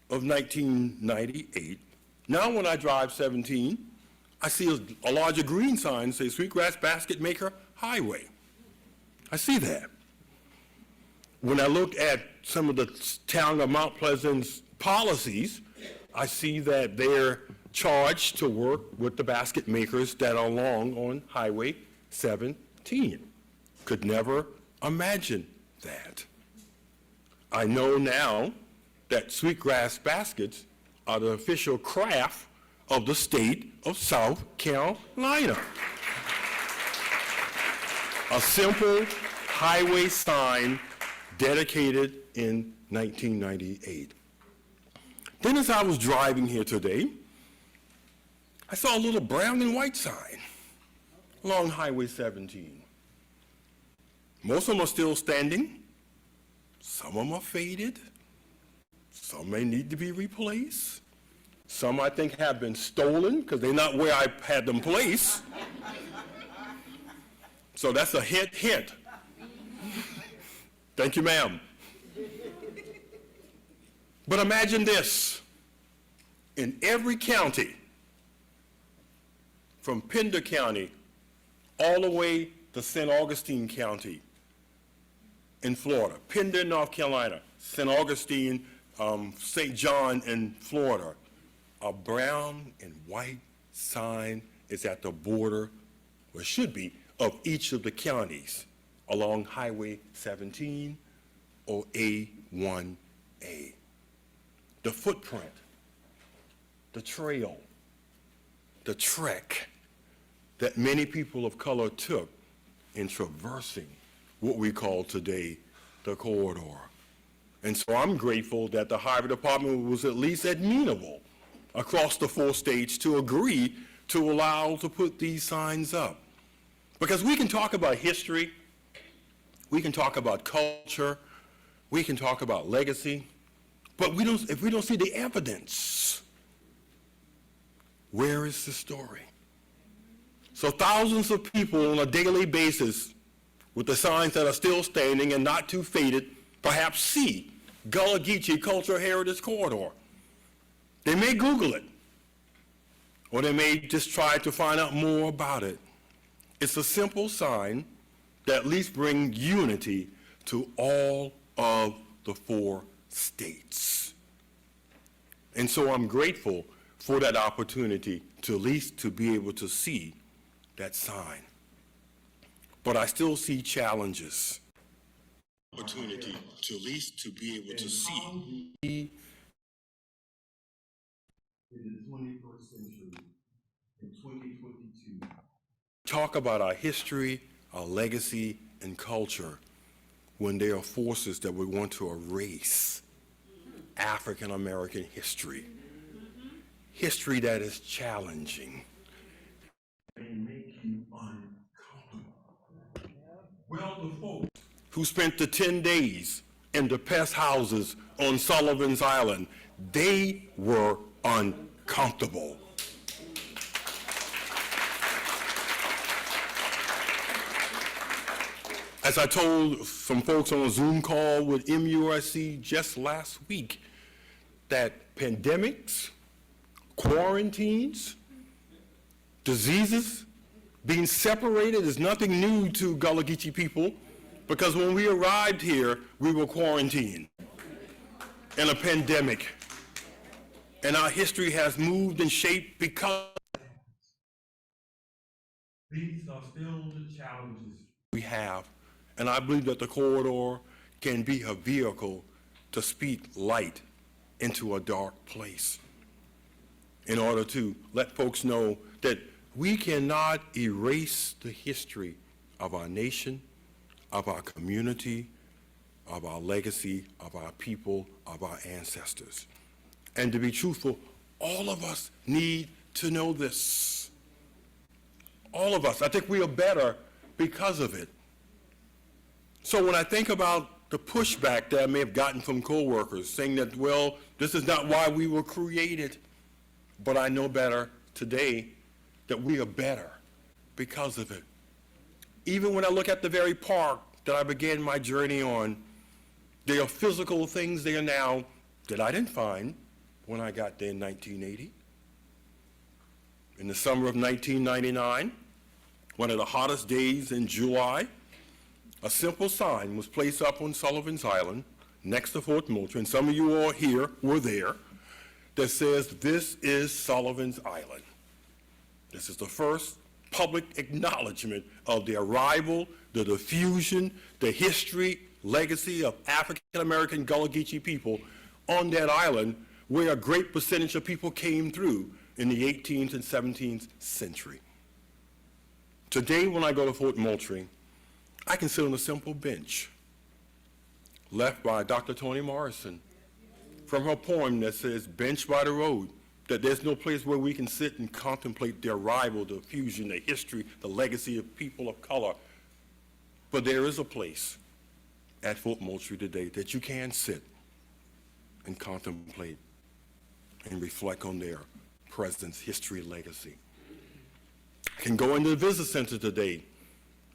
of 1998, now when I drive 17, I see a larger green sign say Sweetgrass Basket Maker Highway. I see that. When I look at some of the town of Mount Pleasant's policies, I see that they're charged to work with the basket makers that are along on Highway 17. Could never imagine that. I know now that Sweetgrass baskets are the official craft of the state of South Carolina. A simple highway sign dedicated in 1998. Then as I was driving here today, I saw a little brown and white sign along Highway 17. Most of them are still standing. Some of them are faded. Some may need to be replaced. Some, I think, have been stolen because they're not where I had them placed. So that's a hint, hint. Thank you, ma'am. But imagine this. In every county, from Pender County all the way to St. Augustine County in Florida, Pender, North Carolina, St. Augustine, St. John in Florida, a brown and white sign is at the border, or should be, of each of the counties along Highway 17 or A1A. The footprint, the trail, the trek that many people of color took in traversing what we call today the corridor. And so I'm grateful that the Highway Department was at least amenable across the 4 states to agree to allow to put these signs up. Because we can talk about history, we can talk about culture, we can talk about legacy, but if we don't see the evidence, where is the story? So thousands of people on a daily basis with the signs that are still standing and not too faded perhaps see Gullah Geechee Cultural Heritage Corridor. They may Google it, or they may just try to find out more about it. It's a simple sign that at least brings unity to all of the 4 states. And so I'm grateful for that opportunity to at least to be able to see that sign. But I still see challenges. Opportunity to at least to be able to see. In the 21st century, in 2022. Talk about our history, our legacy, and culture when there are forces that would want to erase African American history. History that is challenging. And make you uncomfortable. Well, the folks who spent the 10 days in the Pest Houses on Sullivan's Island, they were uncomfortable. As I told some folks on a Zoom call with MUSC just last week, that pandemics, quarantines, diseases, being separated is nothing new to Gullah Geechee people, because when we arrived here, we were quarantined in a pandemic. And our history has moved and shaped because these are still the challenges we have. And I believe that the corridor can be a vehicle to speak light into a dark place in order to let folks know that we cannot erase the history of our nation, of our community, of our legacy, of our people, of our ancestors. And to be truthful, all of us need to know this. All of us. I think we are better because of it. So when I think about the pushback that I may have gotten from coworkers saying that, well, this is not why we were created, but I know better today that we are better because of it. Even when I look at the very park that I began my journey on, there are physical things there now that I didn't find when I got there in 1980. In the summer of 1999, one of the hottest days in July, a simple sign was placed up on Sullivan's Island next to Fort Moultrie, and some of you all here were there, that says, "This is Sullivan's Island." This is the first public acknowledgement of the arrival, the diffusion, the history, legacy of African-American Gullah Geechee people on that island, where a great percentage of people came through in the 18th and 17th century. Today, when I go to Fort Moultrie, I can sit on a simple bench left by Dr. Toni Morrison from her poem that says, "Bench by the road," that there's no place where we can sit and contemplate the arrival, the fusion, the history, the legacy of people of color. But there is a place at Fort Moultrie today that you can sit and contemplate and reflect on their presence, history, legacy. I can go into the visitor center today.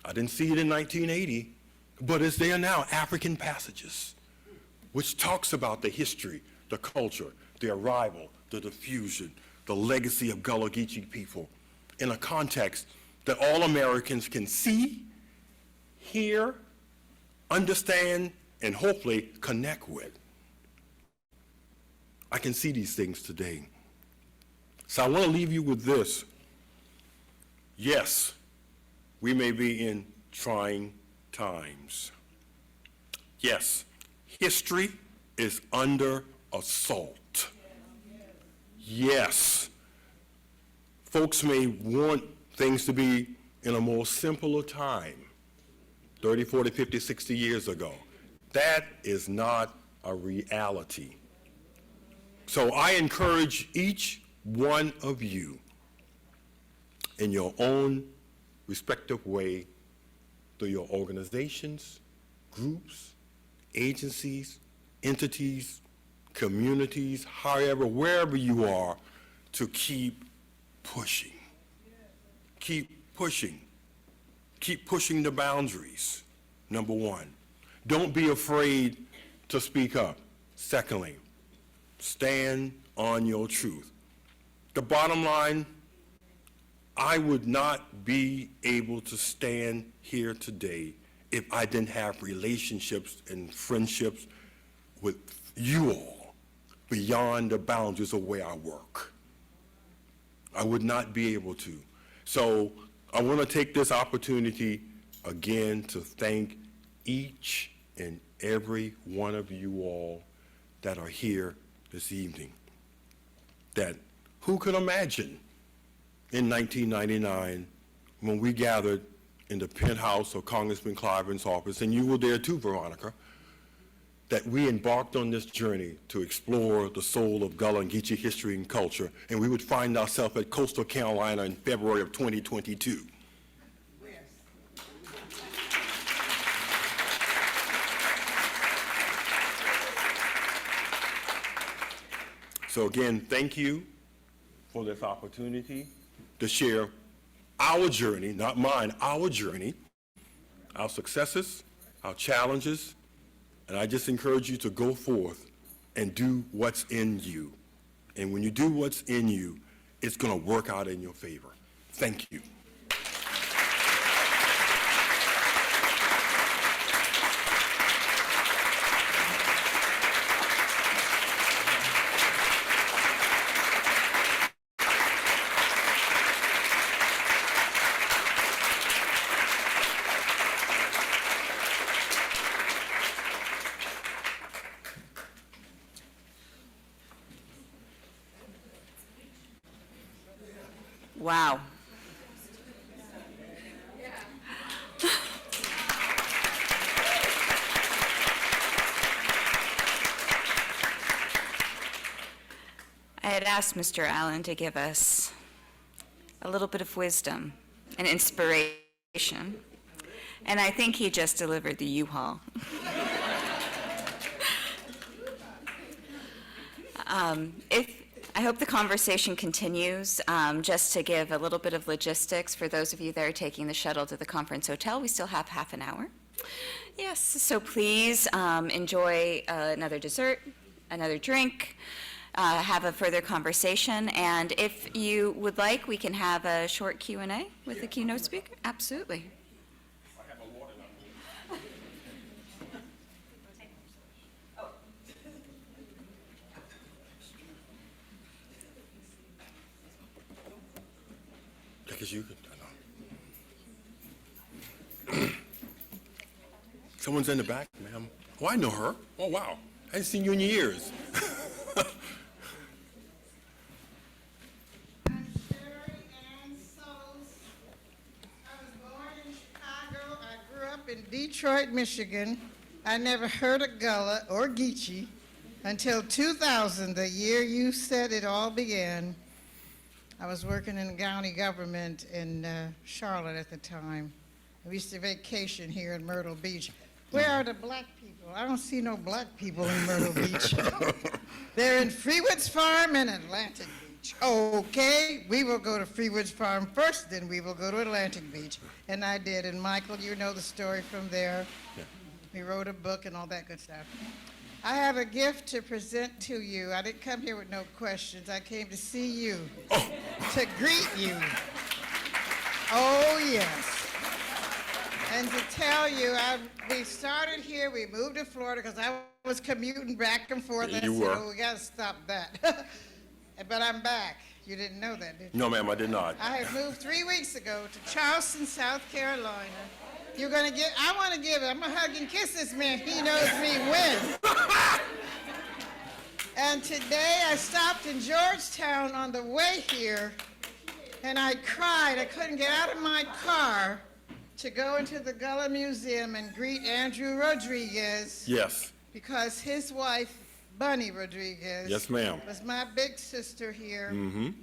I didn't see it in 1980, but it's there now, African Passages, which talks about the history, the culture, the arrival, the diffusion, the legacy of Gullah Geechee people in a context that all Americans can see, hear, understand, and hopefully connect with. I can see these things today. So I want to leave you with this. Yes, we may be in trying times. Yes, history is under assault. Yes, folks may want things to be in a more simpler time, 30, 40, 50, 60 years ago. That is not a reality. So I encourage each one of you in your own respective way, through your organizations, groups, agencies, entities, communities, however, wherever you are, to keep pushing. Keep pushing. Keep pushing the boundaries, number one. Don't be afraid to speak up. Secondly, stand on your truth. The bottom line, I would not be able to stand here today if I didn't have relationships and friendships with you all beyond the boundaries of where I work. I would not be able to. So I want to take this opportunity again to thank each and every one of you all that are here this evening. That who could imagine in 1999 when we gathered in the penthouse of Congressman Clyburne's office, and you were there too, Veronica, that we embarked on this journey to explore the soul of Gullah and Geechee history and culture, and we would find ourselves at Coastal Carolina in February of 2022. So again, thank you for this opportunity to share our journey, not mine, our journey our successes, our challenges, and I just encourage you to go forth and do what's in you. And when you do what's in you, it's going to work out in your favor. Thank you. Wow. I had asked Mr. Allen to give us a little bit of wisdom and inspiration, and I think he just delivered the U-Haul. I hope the conversation continues. Just to give a little bit of logistics for those of you that are taking the shuttle to the conference hotel, we still have half an hour. Yes, so please enjoy another dessert, another drink, have a further conversation, and if you would like, we can have a short Q&A with the keynote speaker. Absolutely. Because you could, I know. Someone's in the back, ma'am. Oh, I know her. Oh, wow. I haven't seen you in years. I'm Sherry Ann Suttles. I was born in Chicago. I grew up in Detroit, Michigan. I never heard of Gullah or Geechee until 2000, the year you said it all began. I was working in the county government in Charlotte at the time. We used to vacation here in Myrtle Beach. Where are the black people? I don't see no black people in Myrtle Beach. They're in Freewood's Farm and Atlantic Beach. Okay, we will go to Freewood's Farm first, then we will go to Atlantic Beach. And I did. And Michael, you know the story from there. Yeah. We wrote a book and all that good stuff. I have a gift to present to you. I didn't come here with no questions. I came to see you, to greet you. Oh, yes. And to tell you, we started here, we moved to Florida because I was commuting back and forth. You I said, were. oh, we got to stop that. But I'm back. You didn't know that, did you? No, ma'am, I did not. I had moved 3 weeks ago to Charleston, South Carolina. You're going to get, I want to give it. I'm going to hug and kiss this man. He knows me when. And today I stopped in Georgetown on the way here, and I cried. I couldn't get out of my car to go into the Gullah Museum and greet Andrew Rodriguez. Yes. Because his wife, Bunny Rodriguez, Yes, ma'am. was my big sister here,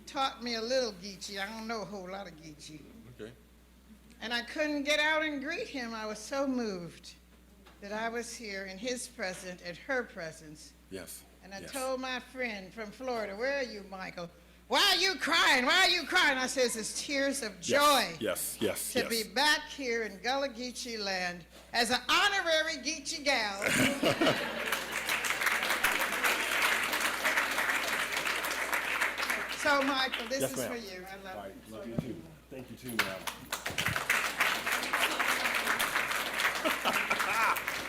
taught me a little Geechee. I don't know a whole lot of Geechee. Okay. And I couldn't get out and greet him. I was so moved that I was here in his presence and her presence. Yes. And I Yes. told my friend from Florida, where are you, Michael? Why are you crying? Why are you crying? I says, it's tears of joy Yes, yes, to yes. be back here in Gullah Geechee land as an honorary Geechee gal. So, Michael, this Yes, is ma'am. for you. I love All right, you. love you too. Thank you too, ma'am.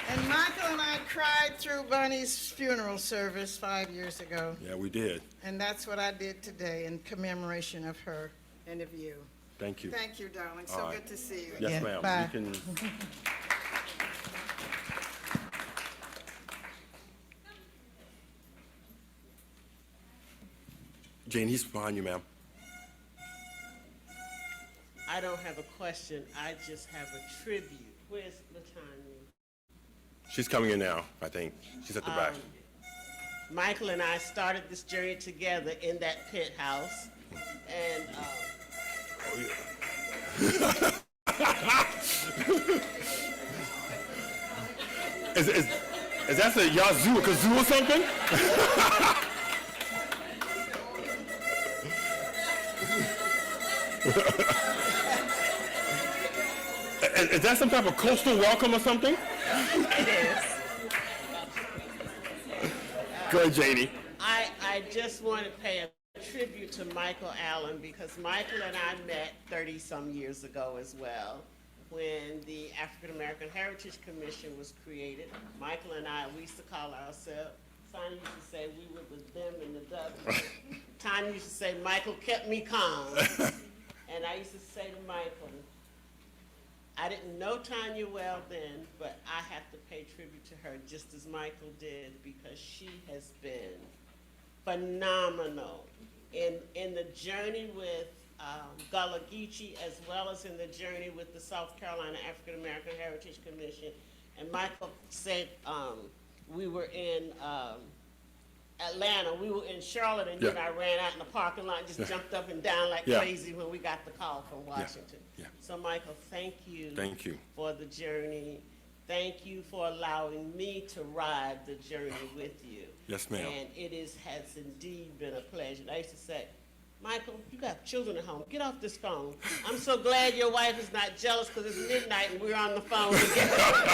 And Michael and I cried through Bunny's funeral service 5 years ago. Yeah, we did. And that's what I did today in commemoration of her and of you. Thank you. Thank you, darling. So All right. good to see you Yes, again. ma'am. Bye. We can. Jane, he's behind you, ma'am. I don't have a question. I just have a tribute. Where's LaTanya? She's coming in now, I think. She's at the back. Michael and I started this journey together in that pit house, and Is that a yazoo, a kazoo or something? Is that some type of coastal welcome or something? It is. Go ahead, Janie. I just want to pay a tribute to Michael Allen because Michael and I met 30-some years ago as well when the African American Heritage Commission was created. Michael and I, we used to call ourselves, Sonia used to say we were the them and the dozen. Tanya used to say, Michael kept me calm. And I used to say to Michael, I didn't know Tanya well then, but I have to pay tribute to her just as Michael did because she has been phenomenal in the journey with Gullah Geechee as well as in the journey with the South Carolina African American Heritage Commission. And Michael said we were in Atlanta, we were in Charlotte, and you and I ran out in the parking lot and just jumped up and down like crazy when we got the call from Washington. So Michael, thank you. Thank you. For the journey. Thank you for allowing me to ride the journey with you. Yes, ma'am. And it has indeed been a pleasure. I used to say, Michael, you got children at home. Get off this phone. I'm so glad your wife is not jealous because it's midnight and we're on the phone together.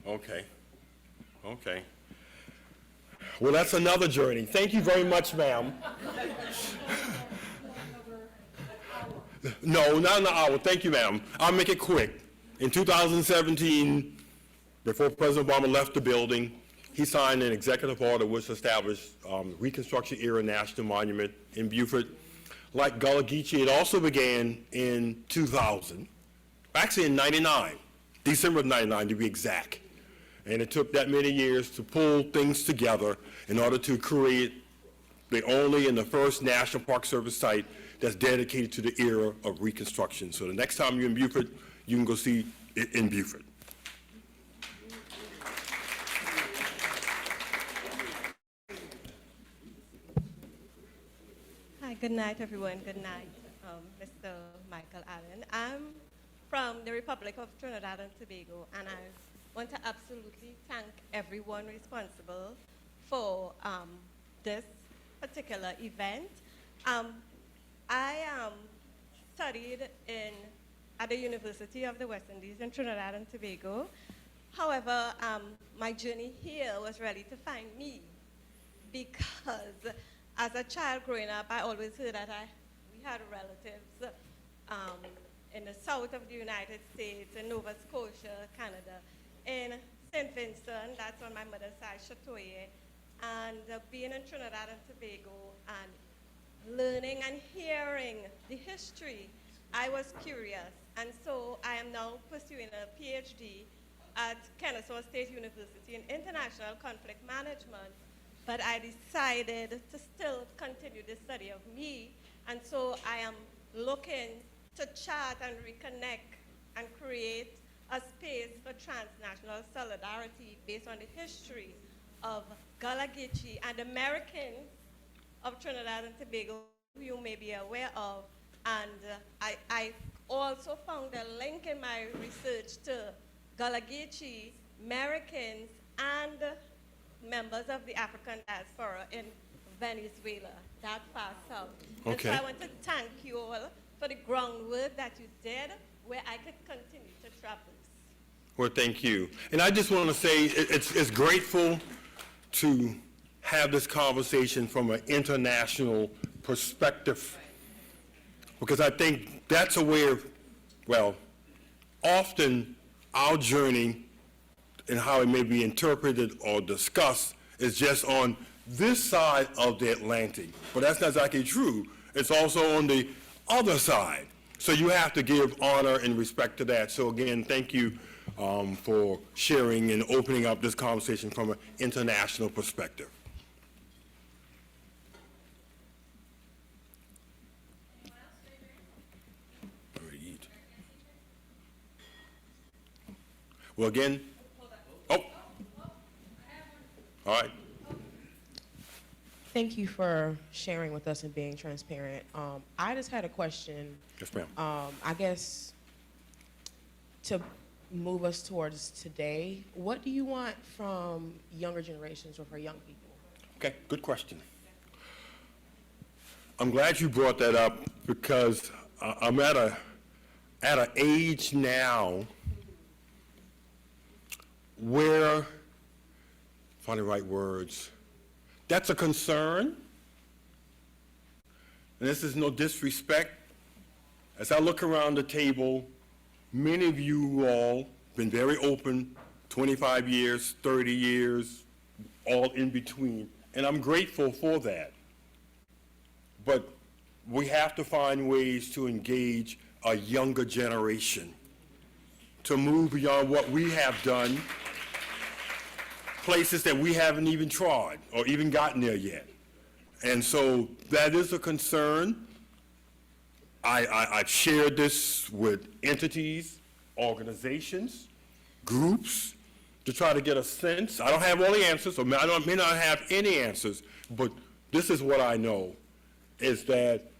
Okay. Okay. Well, that's another journey. Thank you very much, ma'am. No, not an hour. Thank you, ma'am. I'll make it quick. In 2017, before President Obama left the building, he signed an executive order which established Reconstruction Era National Monument in Beaufort. Like Gullah Geechee, it also began in 2000, actually in 99, December of 99 to be exact. And it took that many years to pull things together in order to create the only and the first National Park Service site that's dedicated to the era of Reconstruction. So the next time you're in Beaufort, you can go see it in Beaufort. Hi, good night, everyone. Good night, Mr. Michael Allen. I'm from the Republic of Trinidad and Tobago, and I want to absolutely thank everyone responsible for this particular event. I studied at the University of the West Indies in Trinidad and Tobago. However, my journey here was really to find me because as a child growing up, I always heard that we had relatives in the south of the United States, in Nova Scotia, Canada, in St. Vincent, that's on my mother's side, Chatoye, and being in Trinidad and Tobago and learning and hearing the history, I was curious. And so I am now pursuing a PhD at Kennesaw State University in International Conflict Management, but I decided to still continue the study of me, and so I am looking to chart and reconnect and create a space for transnational solidarity based on the history of Gullah Geechee and Americans of Trinidad and Tobago, who you may be aware of. And I also found a link in my research to Gullah Geechee, Americans, and members of the African diaspora in Venezuela, that far south. Okay. And so I want to thank you all for the groundwork that you did, where I could continue to travel. Well, thank you. And I just want to say it's grateful to have this conversation from an international perspective, because I think that's a way of, well, often our journey and how it may be interpreted or discussed is just on this side of the Atlantic. But that's not exactly true. It's also on the other side. So you have to give honor and respect to that. So again, thank you for sharing and opening up this conversation from an international perspective. Well, again, oh, all right. Thank you for sharing with us and being transparent. I just had a question. Yes, ma'am. I guess to move us towards today, what do you want from younger generations or for young people? Okay, good question. I'm glad you brought that up because I'm at an age now where, find the right words, that's a concern. And this is no disrespect. As I look around the table, many of you all been very open, 25 years, 30 years, all in between. And I'm grateful for that. But we have to find ways to engage a younger generation, to move beyond what we have done, places that we haven't even tried or even gotten there yet. And so that is a concern. I've shared this with entities, organizations, groups, to try to get a sense. I don't have all the answers, or I may not have any answers, but this is what I know, is that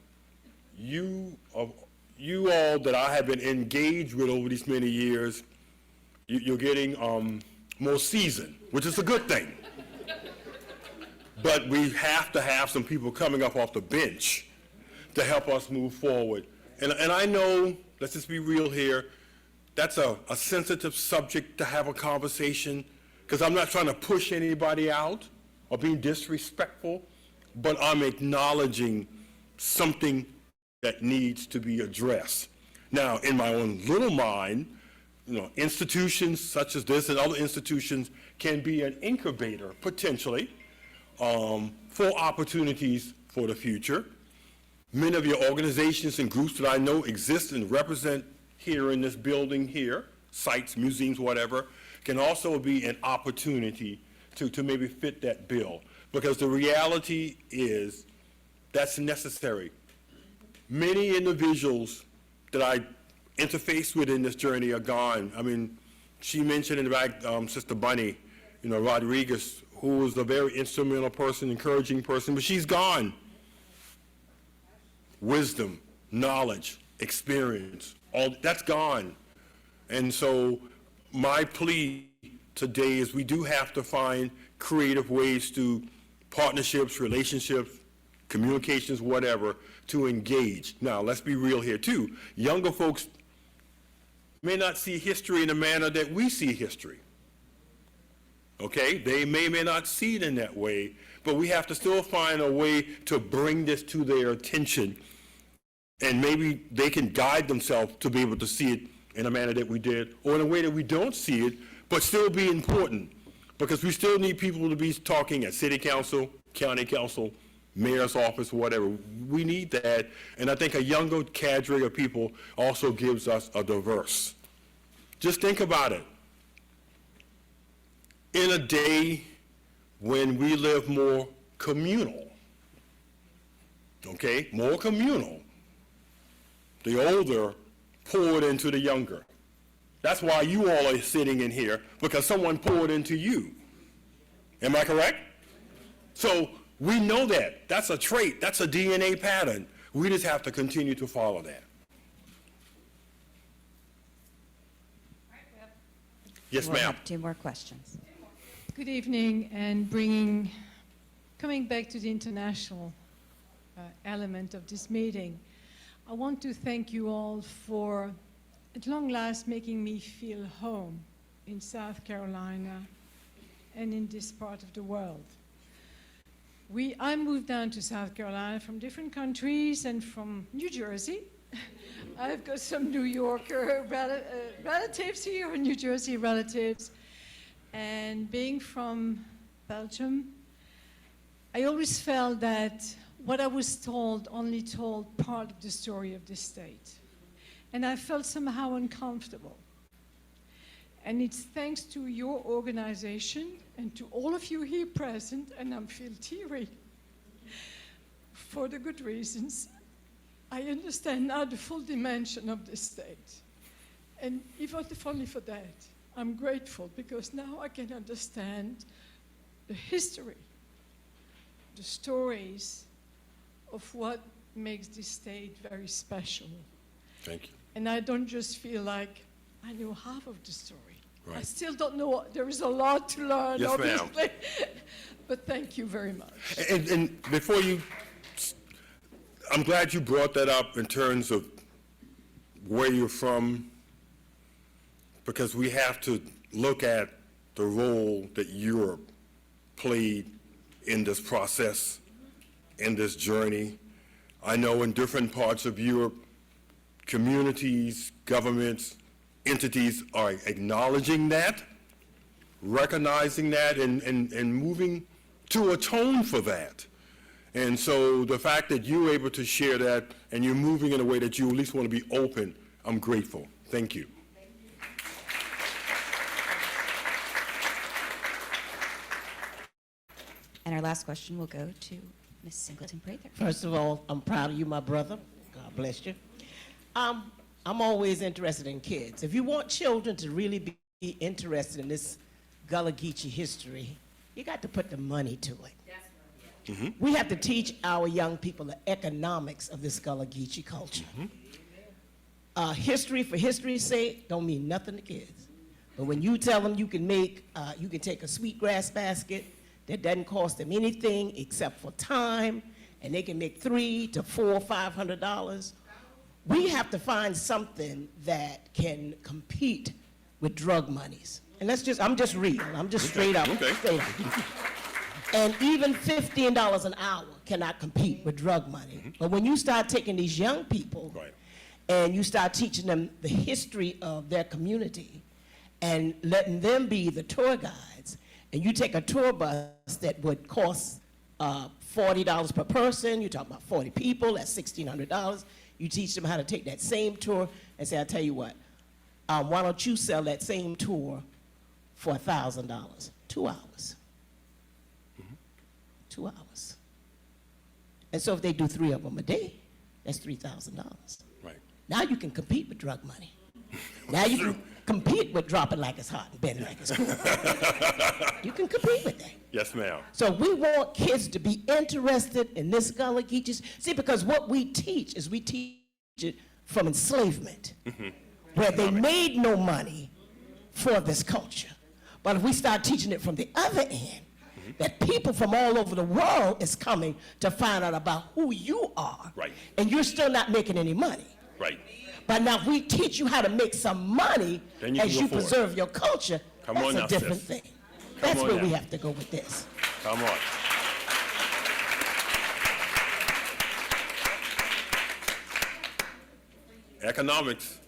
you all that I have been engaged with over these many years, you're getting more seasoned, which is a good thing. But we have to have some people coming up off the bench to help us move forward. And I know, let's just be real here, that's a sensitive subject to have a conversation, because I'm not trying to push anybody out or being disrespectful, but I'm acknowledging something that needs to be addressed. Now, in my own little mind, institutions such as this and other institutions can be an incubator, potentially, for opportunities for the future. Many of your organizations and groups that I know exist and represent here in this building here, sites, museums, whatever, can also be an opportunity to maybe fit that bill. Because the reality is that's necessary. Many individuals that I interfaced with in this journey are gone. I mean, she mentioned in the back, Sister Bunny, Rodriguez, who was a very instrumental person, encouraging person, but she's gone. Wisdom, knowledge, experience, all that's gone. And so my plea today is we do have to find creative ways to partnerships, relationships, communications, whatever, to engage. Now, let's be real here too. Younger folks may not see history in the manner that we see history. Okay? They may not see it in that way, but we have to still find a way to bring this to their attention, and maybe they can guide themselves to be able to see it in a manner that we did, or in a way that we don't see it, but still be important, because we still need people to be talking at city council, county council, mayor's office, whatever. We need that, and I think a younger cadre of people also gives us a diverse. Just think about it. In a day when we live more communal, okay, more communal, the older poured into the younger. That's why you all are sitting in here, because someone poured into you. Am I correct? So we know that. That's a trait. That's a DNA pattern. We just have to continue to follow that. Yes, We'll ma'am. have 2 more questions. Good evening, and coming back to the international element of this meeting, I want to thank you all for, at long last, making me feel home in South Carolina and in this part of the world. I moved down to South Carolina from different countries and from New Jersey. I've got some New Yorker relatives here, New Jersey relatives. And being from Belgium, I always felt that what I was told only told part of the story of this state. And I felt somehow uncomfortable. And it's thanks to your organization and to all of you here present, and I feel teary, for the good reasons, I understand now the full dimension of this state. And if only for that, I'm grateful, because now I can understand the history, the stories of what makes this state very special. Thank you. And I don't just feel like I know half of the story. I Right. still don't know, there is a lot to learn, Yes, ma'am. obviously. But thank you very much. And before you, I'm glad you brought that up in terms of where you're from, because we have to look at the role that Europe played in this process, in this journey. I know in different parts of Europe, communities, governments, entities are acknowledging that, recognizing that, and moving to atone for that. And so the fact that you're able to share that and you're moving in a way that you at least want to be open, I'm grateful. Thank you. And our last question will go to Ms. Singleton-Prather. First of all, I'm proud of you, my brother. God bless you. I'm always interested in kids. If you want children to really be interested in this Gullah Geechee history, you got to put the money to it. We have to teach our young people the economics of this Gullah Geechee culture. History for history's sake don't mean nothing to kids. But when you tell them you can take a sweetgrass basket that doesn't cost them anything except for time, and they can make $300 to $400, $500, we have to find something that can compete with drug monies. And I'm just real, I'm just straight up. Okay. Straight up. And even $15 an hour cannot compete with drug money. But when you start taking these young people Right. and you start teaching them the history of their community and letting them be the tour guides, and you take a tour bus that would cost $40 per person, you're talking about 40 people, that's $1,600. You teach them how to take that same tour and say, I'll tell you what, why don't you sell that same tour for $1,000? 2 hours. 2 hours. And so if they do 3 of them a day, that's $3,000. Right. Now you can compete with drug money. Now you can compete with dropping like it's hot and bending like it's cool. You can compete with that. Yes, ma'am. So we want kids to be interested in this Gullah Geechee. See, because what we teach is we teach it from enslavement, where they made no money for this culture. But if we start teaching it from the other end, that people from all over the world is coming to find out about who you are, Right. and you're still not making any money. Right. But now if we teach you how to make some money Then you can as go you forward. preserve your culture, Come that's on a now, different sis. thing. Come That's on where now. we have to go with this. Come on. Economics